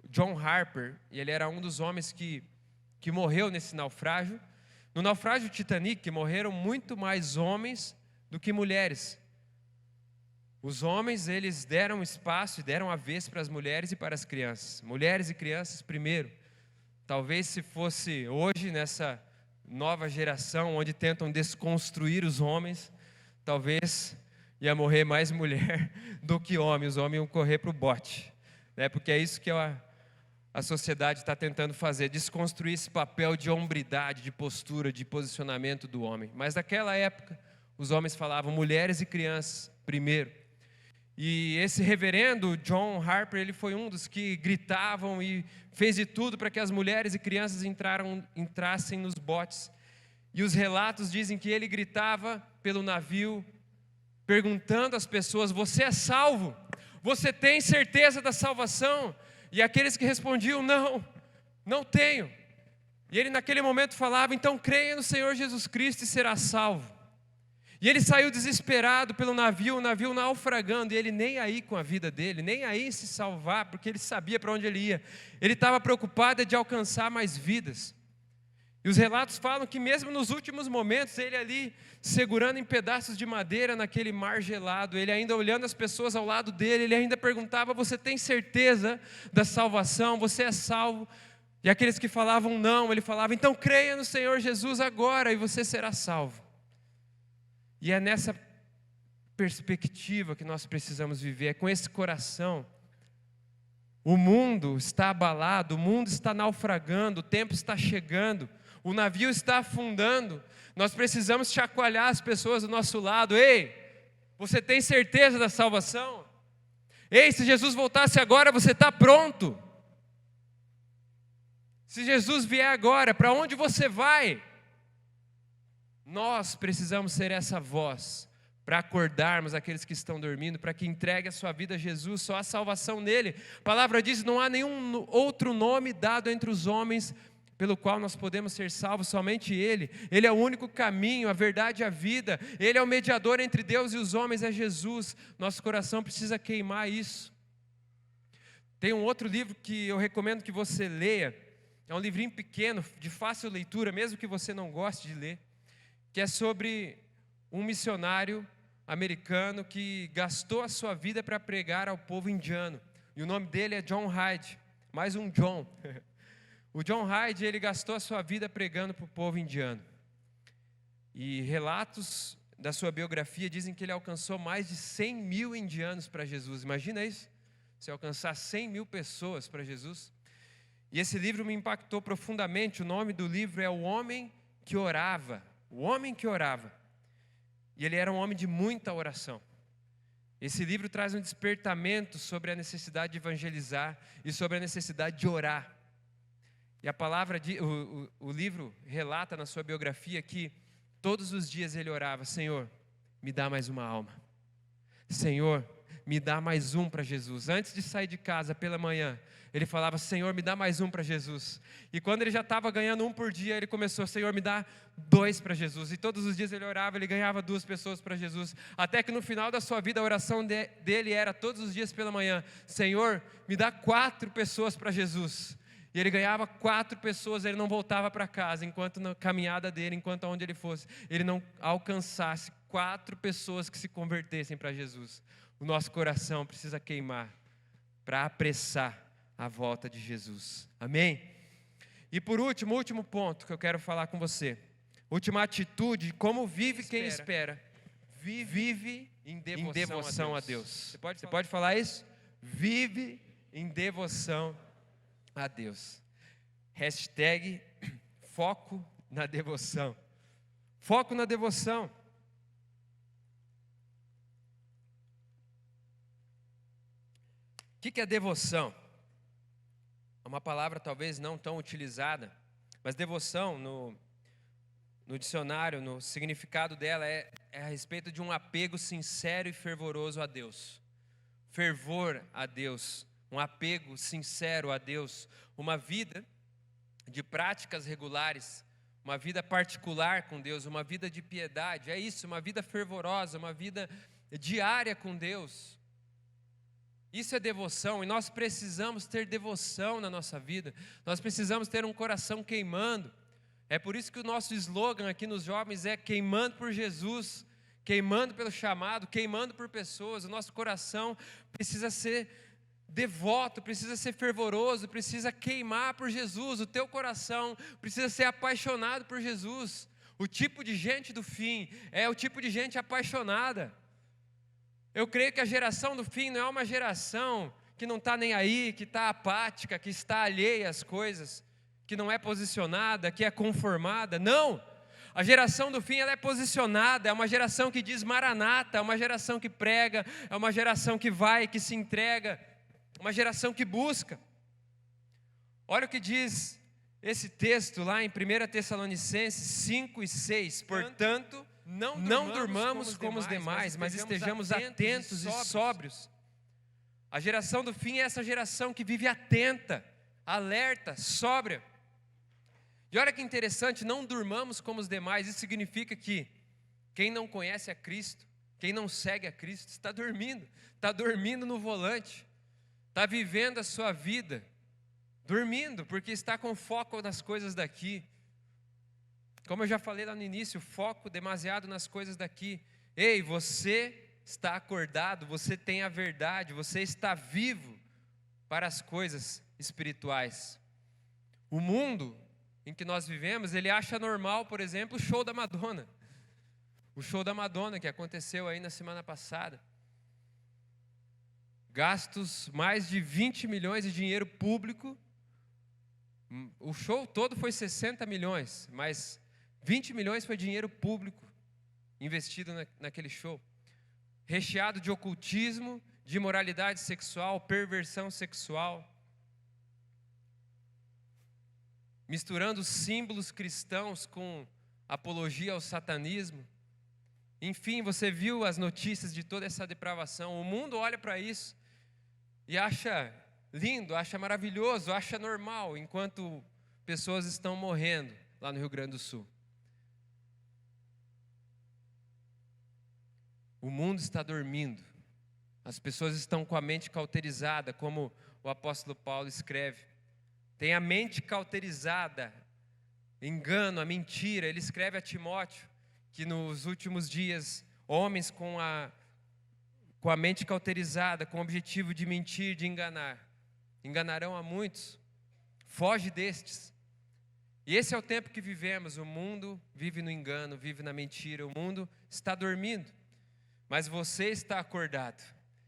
John Harper, e ele era um dos homens que que morreu nesse naufrágio. No naufrágio Titanic morreram muito mais homens do que mulheres. Os homens, eles deram espaço e deram a vez para as mulheres e para as crianças. Mulheres e crianças primeiro. Talvez se fosse hoje, nessa nova geração, onde tentam desconstruir os homens, talvez ia morrer mais mulher do que homem. Os homens iam correr para o bote, né? Porque é isso que a sociedade está tentando fazer, desconstruir esse papel de hombridade, de postura, de posicionamento do homem. Mas naquela época, os homens falavam mulheres e crianças primeiro. E esse reverendo John Harper, ele foi um dos que gritavam e fez de tudo para que as mulheres e crianças entrassem nos botes. E os relatos dizem que ele gritava pelo navio, perguntando às pessoas: você é salvo? Você tem certeza da salvação? E aqueles que respondiam: não, não tenho. E ele naquele momento falava: então creia no Senhor Jesus Cristo e será salvo. E ele saiu desesperado pelo navio, o navio naufragando, e ele nem aí com a vida dele, nem aí em se salvar, porque ele sabia para onde ele ia. Ele estava preocupado de alcançar mais vidas. E os relatos falam que mesmo nos últimos momentos, ele ali segurando em pedaços de madeira naquele mar gelado, ele ainda olhando as pessoas ao lado dele, ele ainda perguntava: você tem certeza da salvação? Você é salvo? E aqueles que falavam não, ele falava: então creia no Senhor Jesus agora e você será salvo. E é nessa perspectiva que nós precisamos viver, é com esse coração. O mundo está abalado, o mundo está naufragando, o tempo está chegando, o navio está afundando. Nós precisamos chacoalhar as pessoas do nosso lado. Ei, você tem certeza da salvação? Ei, se Jesus voltasse agora, você está pronto? Se Jesus vier agora, para onde você vai? Nós precisamos ser essa voz para acordarmos aqueles que estão dormindo, para que entregue a sua vida a Jesus, só há salvação nele. A palavra diz: não há nenhum outro nome dado entre os homens pelo qual nós podemos ser salvos, somente ele. Ele é o único caminho, a verdade e a vida. Ele é o mediador entre Deus e os homens, é Jesus. Nosso coração precisa queimar isso. Tem um outro livro que eu recomendo que você leia, é um livrinho pequeno, de fácil leitura, mesmo que você não goste de ler, que é sobre um missionário americano que gastou a sua vida para pregar ao povo indiano. E o nome dele é John Hyde, mais um John. O John Hyde, ele gastou a sua vida pregando para o povo indiano. E relatos da sua biografia dizem que ele alcançou mais de 100 mil indianos para Jesus. Imagina isso, você alcançar 100 mil pessoas para Jesus. E esse livro me impactou profundamente. O nome do livro é O Homem que Orava. O Homem que Orava. E ele era um homem de muita oração. Esse livro traz um despertamento sobre a necessidade de evangelizar e sobre a necessidade de orar. E a palavra, o livro relata na sua biografia que todos os dias ele orava: Senhor, me dá mais uma alma. Senhor, me dá mais um para Jesus. Antes de sair de casa pela manhã, ele falava: Senhor, me dá mais um para Jesus. E quando ele já estava ganhando um por dia, ele começou: Senhor, me dá 2 para Jesus. E todos os dias ele orava, ele ganhava 2 pessoas para Jesus. Até que no final da sua vida, a oração dele era todos os dias pela manhã: Senhor, me dá 4 pessoas para Jesus. E ele ganhava 4 pessoas, ele não voltava para casa, enquanto na caminhada dele, enquanto aonde ele fosse, ele não alcançasse 4 pessoas que se convertessem para Jesus. O nosso coração precisa queimar para apressar a volta de Jesus. Amém? E por último, o último ponto que eu quero falar com você. Última atitude, como vive quem espera. Vive em devoção a Deus. Você pode falar isso? Vive em devoção a Deus. Hashtag foco na devoção. Foco na devoção. O que é devoção? É uma palavra talvez não tão utilizada, mas devoção no dicionário, no significado dela é a respeito de um apego sincero e fervoroso a Deus. Fervor a Deus, um apego sincero a Deus, uma vida de práticas regulares, uma vida particular com Deus, uma vida de piedade. É isso, uma vida fervorosa, uma vida diária com Deus. Isso é devoção, e nós precisamos ter devoção na nossa vida. Nós precisamos ter um coração queimando. É por isso que o nosso slogan aqui nos jovens é queimando por Jesus, queimando pelo chamado, queimando por pessoas. O nosso coração precisa ser devoto, precisa ser fervoroso, precisa queimar por Jesus. O teu coração precisa ser apaixonado por Jesus. O tipo de gente do fim é o tipo de gente apaixonada. Eu creio que a geração do fim não é uma geração que não está nem aí, que está apática, que está alheia às coisas, que não é posicionada, que é conformada. Não! A geração do fim ela é posicionada, é uma geração que diz maranata, é uma geração que prega, é uma geração que vai, que se entrega, uma geração que busca. Olha o que diz esse texto lá em 1 Tessalonicenses 5 e 6. Portanto, não durmamos como os demais, mas estejamos atentos e sóbrios. A geração do fim é essa geração que vive atenta, alerta, sóbria. E olha que interessante, não durmamos como os demais. Isso significa que quem não conhece a Cristo, quem não segue a Cristo, está dormindo no volante, está vivendo a sua vida, dormindo, porque está com foco nas coisas daqui. Como eu já falei lá no início, foco demasiado nas coisas daqui. Ei, você está acordado, você tem a verdade, você está vivo para as coisas espirituais. O mundo em que nós vivemos, ele acha normal, por exemplo, o show da Madonna. O show da Madonna que aconteceu aí na semana passada. Gastos mais de 20 milhões de dinheiro público. O show todo foi 60 milhões, mas 20 milhões foi dinheiro público investido naquele show. Recheado de ocultismo, de imoralidade sexual, perversão sexual. Misturando símbolos cristãos com apologia ao satanismo. Enfim, você viu as notícias de toda essa depravação. O mundo olha para isso e acha lindo, acha maravilhoso, acha normal, enquanto pessoas estão morrendo lá no Rio Grande do Sul. O mundo está dormindo. As pessoas estão com a mente cauterizada, como o apóstolo Paulo escreve. Tem a mente cauterizada, engano, a mentira. Ele escreve a Timóteo que nos últimos dias, homens com a mente cauterizada, com o objetivo de mentir, de enganar, enganarão a muitos. Foge destes. E esse é o tempo que vivemos. O mundo vive no engano, vive na mentira. O mundo está dormindo, mas você está acordado.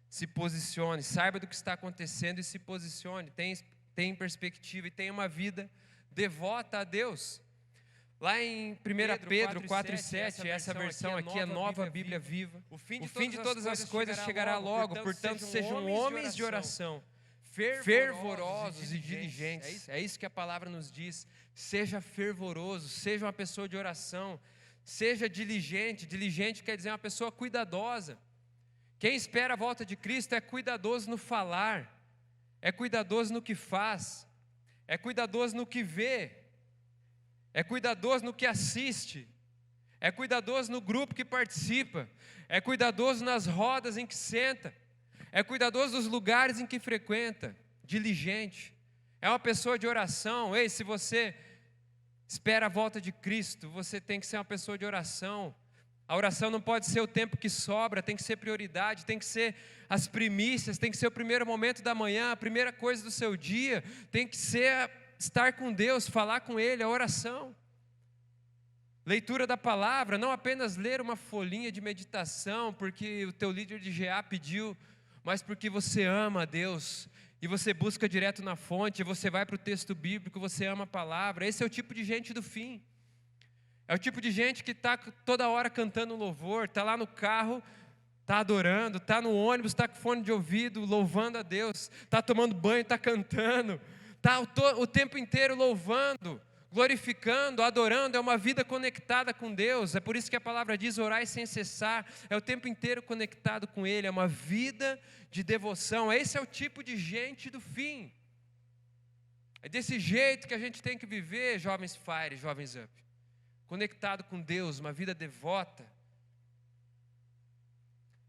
Se posicione, saiba do que está acontecendo e se posicione. Tem perspectiva e tem uma vida devota a Deus. Lá em 1 Pedro 4 e 7, essa versão aqui é a Nova Bíblia Viva. O fim de todas as coisas chegará logo, portanto sejam homens de oração, fervorosos e diligentes. É isso que a palavra nos diz. Seja fervoroso, seja uma pessoa de oração, seja diligente. Diligente quer dizer uma pessoa cuidadosa. Quem espera a volta de Cristo é cuidadoso no falar, é cuidadoso no que faz, é cuidadoso no que vê, é cuidadoso no que assiste, é cuidadoso no grupo que participa, é cuidadoso nas rodas em que senta, é cuidadoso nos lugares em que frequenta, diligente, é uma pessoa de oração. Ei, se você espera a volta de Cristo, você tem que ser uma pessoa de oração. A oração não pode ser o tempo que sobra, tem que ser prioridade, tem que ser as primícias, tem que ser o primeiro momento da manhã, a primeira coisa do seu dia, tem que ser estar com Deus, falar com Ele, a oração. Leitura da palavra, não apenas ler uma folhinha de meditação, porque o teu líder de GA pediu, mas porque você ama a Deus, e você busca direto na fonte, você vai para o texto bíblico, você ama a palavra. Esse é o tipo de gente do fim. É o tipo de gente que está toda hora cantando louvor, está lá no carro, está adorando, está no ônibus, está com fone de ouvido, louvando a Deus, está tomando banho, está cantando, está o tempo inteiro louvando, glorificando, adorando. É uma vida conectada com Deus. É por isso que a palavra diz: orai sem cessar. É o tempo inteiro conectado com Ele, é uma vida de devoção. Esse é o tipo de gente do fim. É desse jeito que a gente tem que viver, jovens Fire, jovens Up. Conectado com Deus, uma vida devota.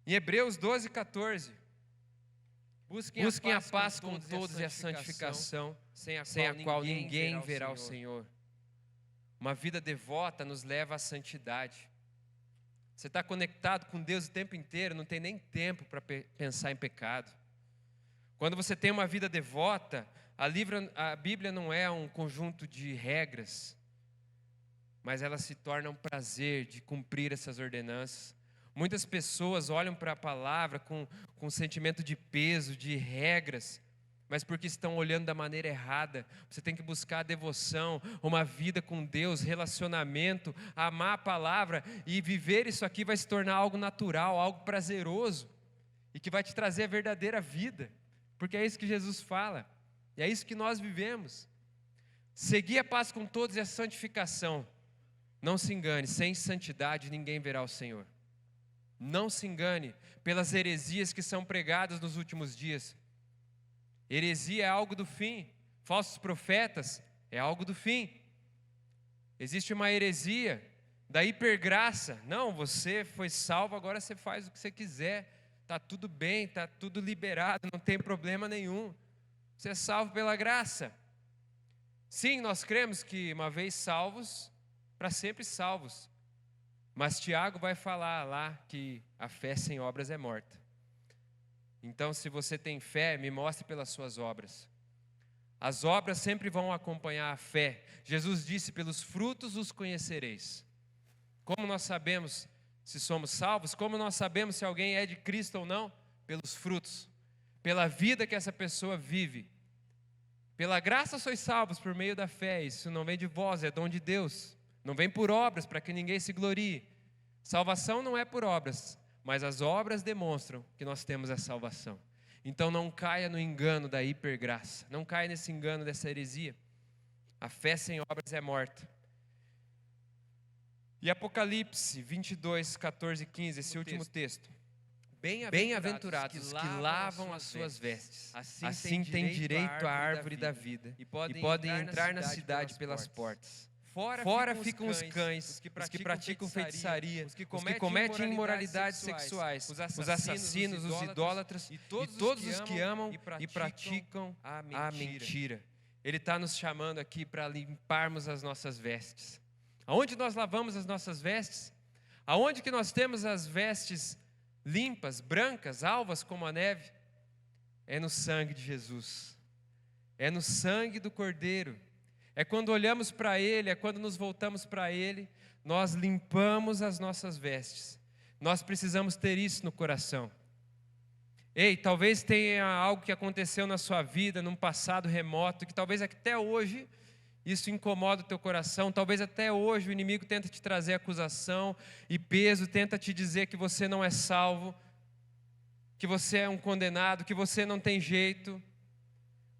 Em Hebreus 12, 14, Busquem a paz com todos e a santificação, sem a qual ninguém verá o Senhor. Uma vida devota nos leva à santidade. Você está conectado com Deus o tempo inteiro, não tem nem tempo para pensar em pecado. Quando você tem uma vida devota, a Bíblia não é um conjunto de regras, mas ela se torna um prazer de cumprir essas ordenanças. Muitas pessoas olham para a palavra com um sentimento de peso, de regras, mas porque estão olhando da maneira errada. Você tem que buscar a devoção, uma vida com Deus, relacionamento, amar a palavra, e viver isso aqui vai se tornar algo natural, algo prazeroso, e que vai te trazer a verdadeira vida, porque é isso que Jesus fala, e é isso que nós vivemos. Seguir a paz com todos e a santificação. Não se engane, sem santidade ninguém verá o Senhor. Não se engane pelas heresias que são pregadas nos últimos dias. Heresia é algo do fim. Falsos profetas é algo do fim. Existe uma heresia da hipergraça. Não, você foi salvo, agora você faz o que você quiser. Está tudo bem, está tudo liberado, não tem problema nenhum. Você é salvo pela graça. Sim, nós cremos que uma vez salvos, para sempre salvos. Mas Tiago vai falar lá que a fé sem obras é morta. Então, se você tem fé, me mostre pelas suas obras. As obras sempre vão acompanhar a fé. Jesus disse, pelos frutos os conhecereis. Como nós sabemos se somos salvos? Como nós sabemos se alguém é de Cristo ou não? Pelos frutos. Pela vida que essa pessoa vive. Pela graça sois salvos por meio da fé. Isso não vem de vós, é dom de Deus. Não vem por obras, para que ninguém se glorie. Salvação não é por obras, mas as obras demonstram que nós temos a salvação. Então não caia no engano da hipergraça. Não caia nesse engano dessa heresia. A fé sem obras é morta. E Apocalipse 22, 14 e 15, esse último texto. Bem-aventurados que lavam as suas vestes. Assim têm direito à árvore da vida e podem entrar na cidade pelas portas. Fora ficam os cães, os que praticam feitiçaria, os que cometem imoralidades sexuais, os assassinos, os idólatras e todos os que amam e praticam a mentira. Ele está nos chamando aqui para limparmos as nossas vestes. Aonde nós lavamos as nossas vestes? Aonde que nós temos as vestes limpas, brancas, alvas como a neve? É no sangue de Jesus. É no sangue do Cordeiro. É quando olhamos para Ele, é quando nos voltamos para Ele, nós limpamos as nossas vestes. Nós precisamos ter isso no coração. Ei, talvez tenha algo que aconteceu na sua vida, num passado remoto, que talvez até hoje isso incomoda o teu coração. Talvez até hoje o inimigo tenta te trazer acusação e peso, tenta te dizer que você não é salvo, que você é um condenado, que você não tem jeito,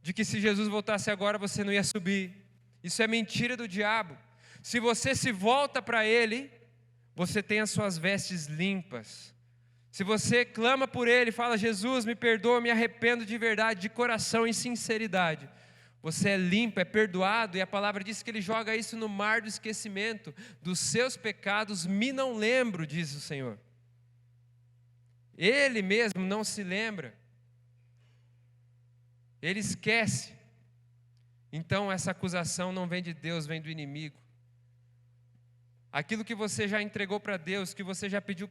de que se Jesus voltasse agora você não ia subir. Isso é mentira do diabo. Se você se volta para Ele, você tem as suas vestes limpas. Se você clama por Ele, fala, Jesus, me perdoa, me arrependo de verdade, de coração, em sinceridade, você é limpo, é perdoado, e a palavra diz que Ele joga isso no mar do esquecimento. Dos seus pecados me não lembro, diz o Senhor. Ele mesmo não se lembra. Ele esquece. Então essa acusação não vem de Deus, vem do inimigo. Aquilo que você já entregou para Deus, que você já pediu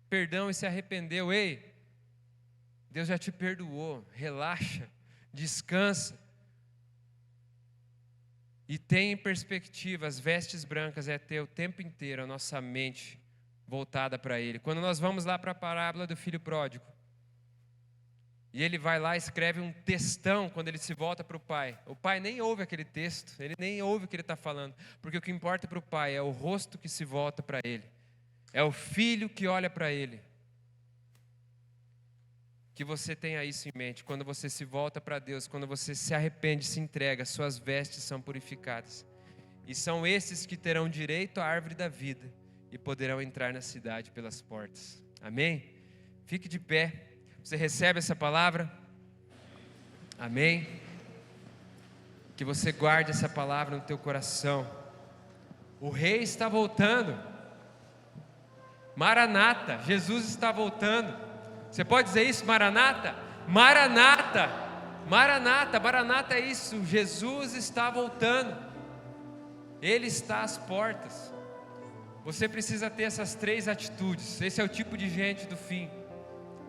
perdão e se arrependeu, ei, Deus já te perdoou, relaxa, descansa. E tem em perspectiva, as vestes brancas é ter o tempo inteiro a nossa mente voltada para Ele. Quando nós vamos lá para a parábola do filho pródigo, e ele vai lá e escreve um textão quando ele se volta para o pai. O pai nem ouve aquele texto, ele nem ouve o que ele está falando, porque o que importa para o pai é o rosto que se volta para ele, é o filho que olha para ele. Que você tenha isso em mente, quando você se volta para Deus, quando você se arrepende, se entrega, suas vestes são purificadas. E são esses que terão direito à árvore da vida e poderão entrar na cidade pelas portas. Amém? Fique de pé. Você recebe essa palavra? Amém? Que você guarde essa palavra no teu coração. O rei está voltando. Maranata, Jesus está voltando. Você pode dizer isso, Maranata? Maranata, Maranata, Maranata é isso, Jesus está voltando, Ele está às portas. Você precisa ter essas 3 atitudes, esse é o tipo de gente do fim.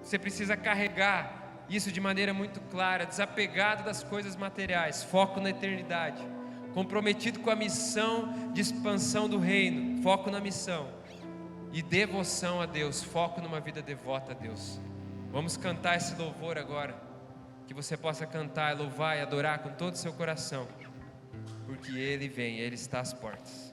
Você precisa carregar isso de maneira muito clara, desapegado das coisas materiais, foco na eternidade, comprometido com a missão de expansão do reino, foco na missão, e devoção a Deus, foco numa vida devota a Deus. Vamos cantar esse louvor agora, que você possa cantar, louvar e adorar com todo o seu coração, porque Ele vem, Ele está às portas.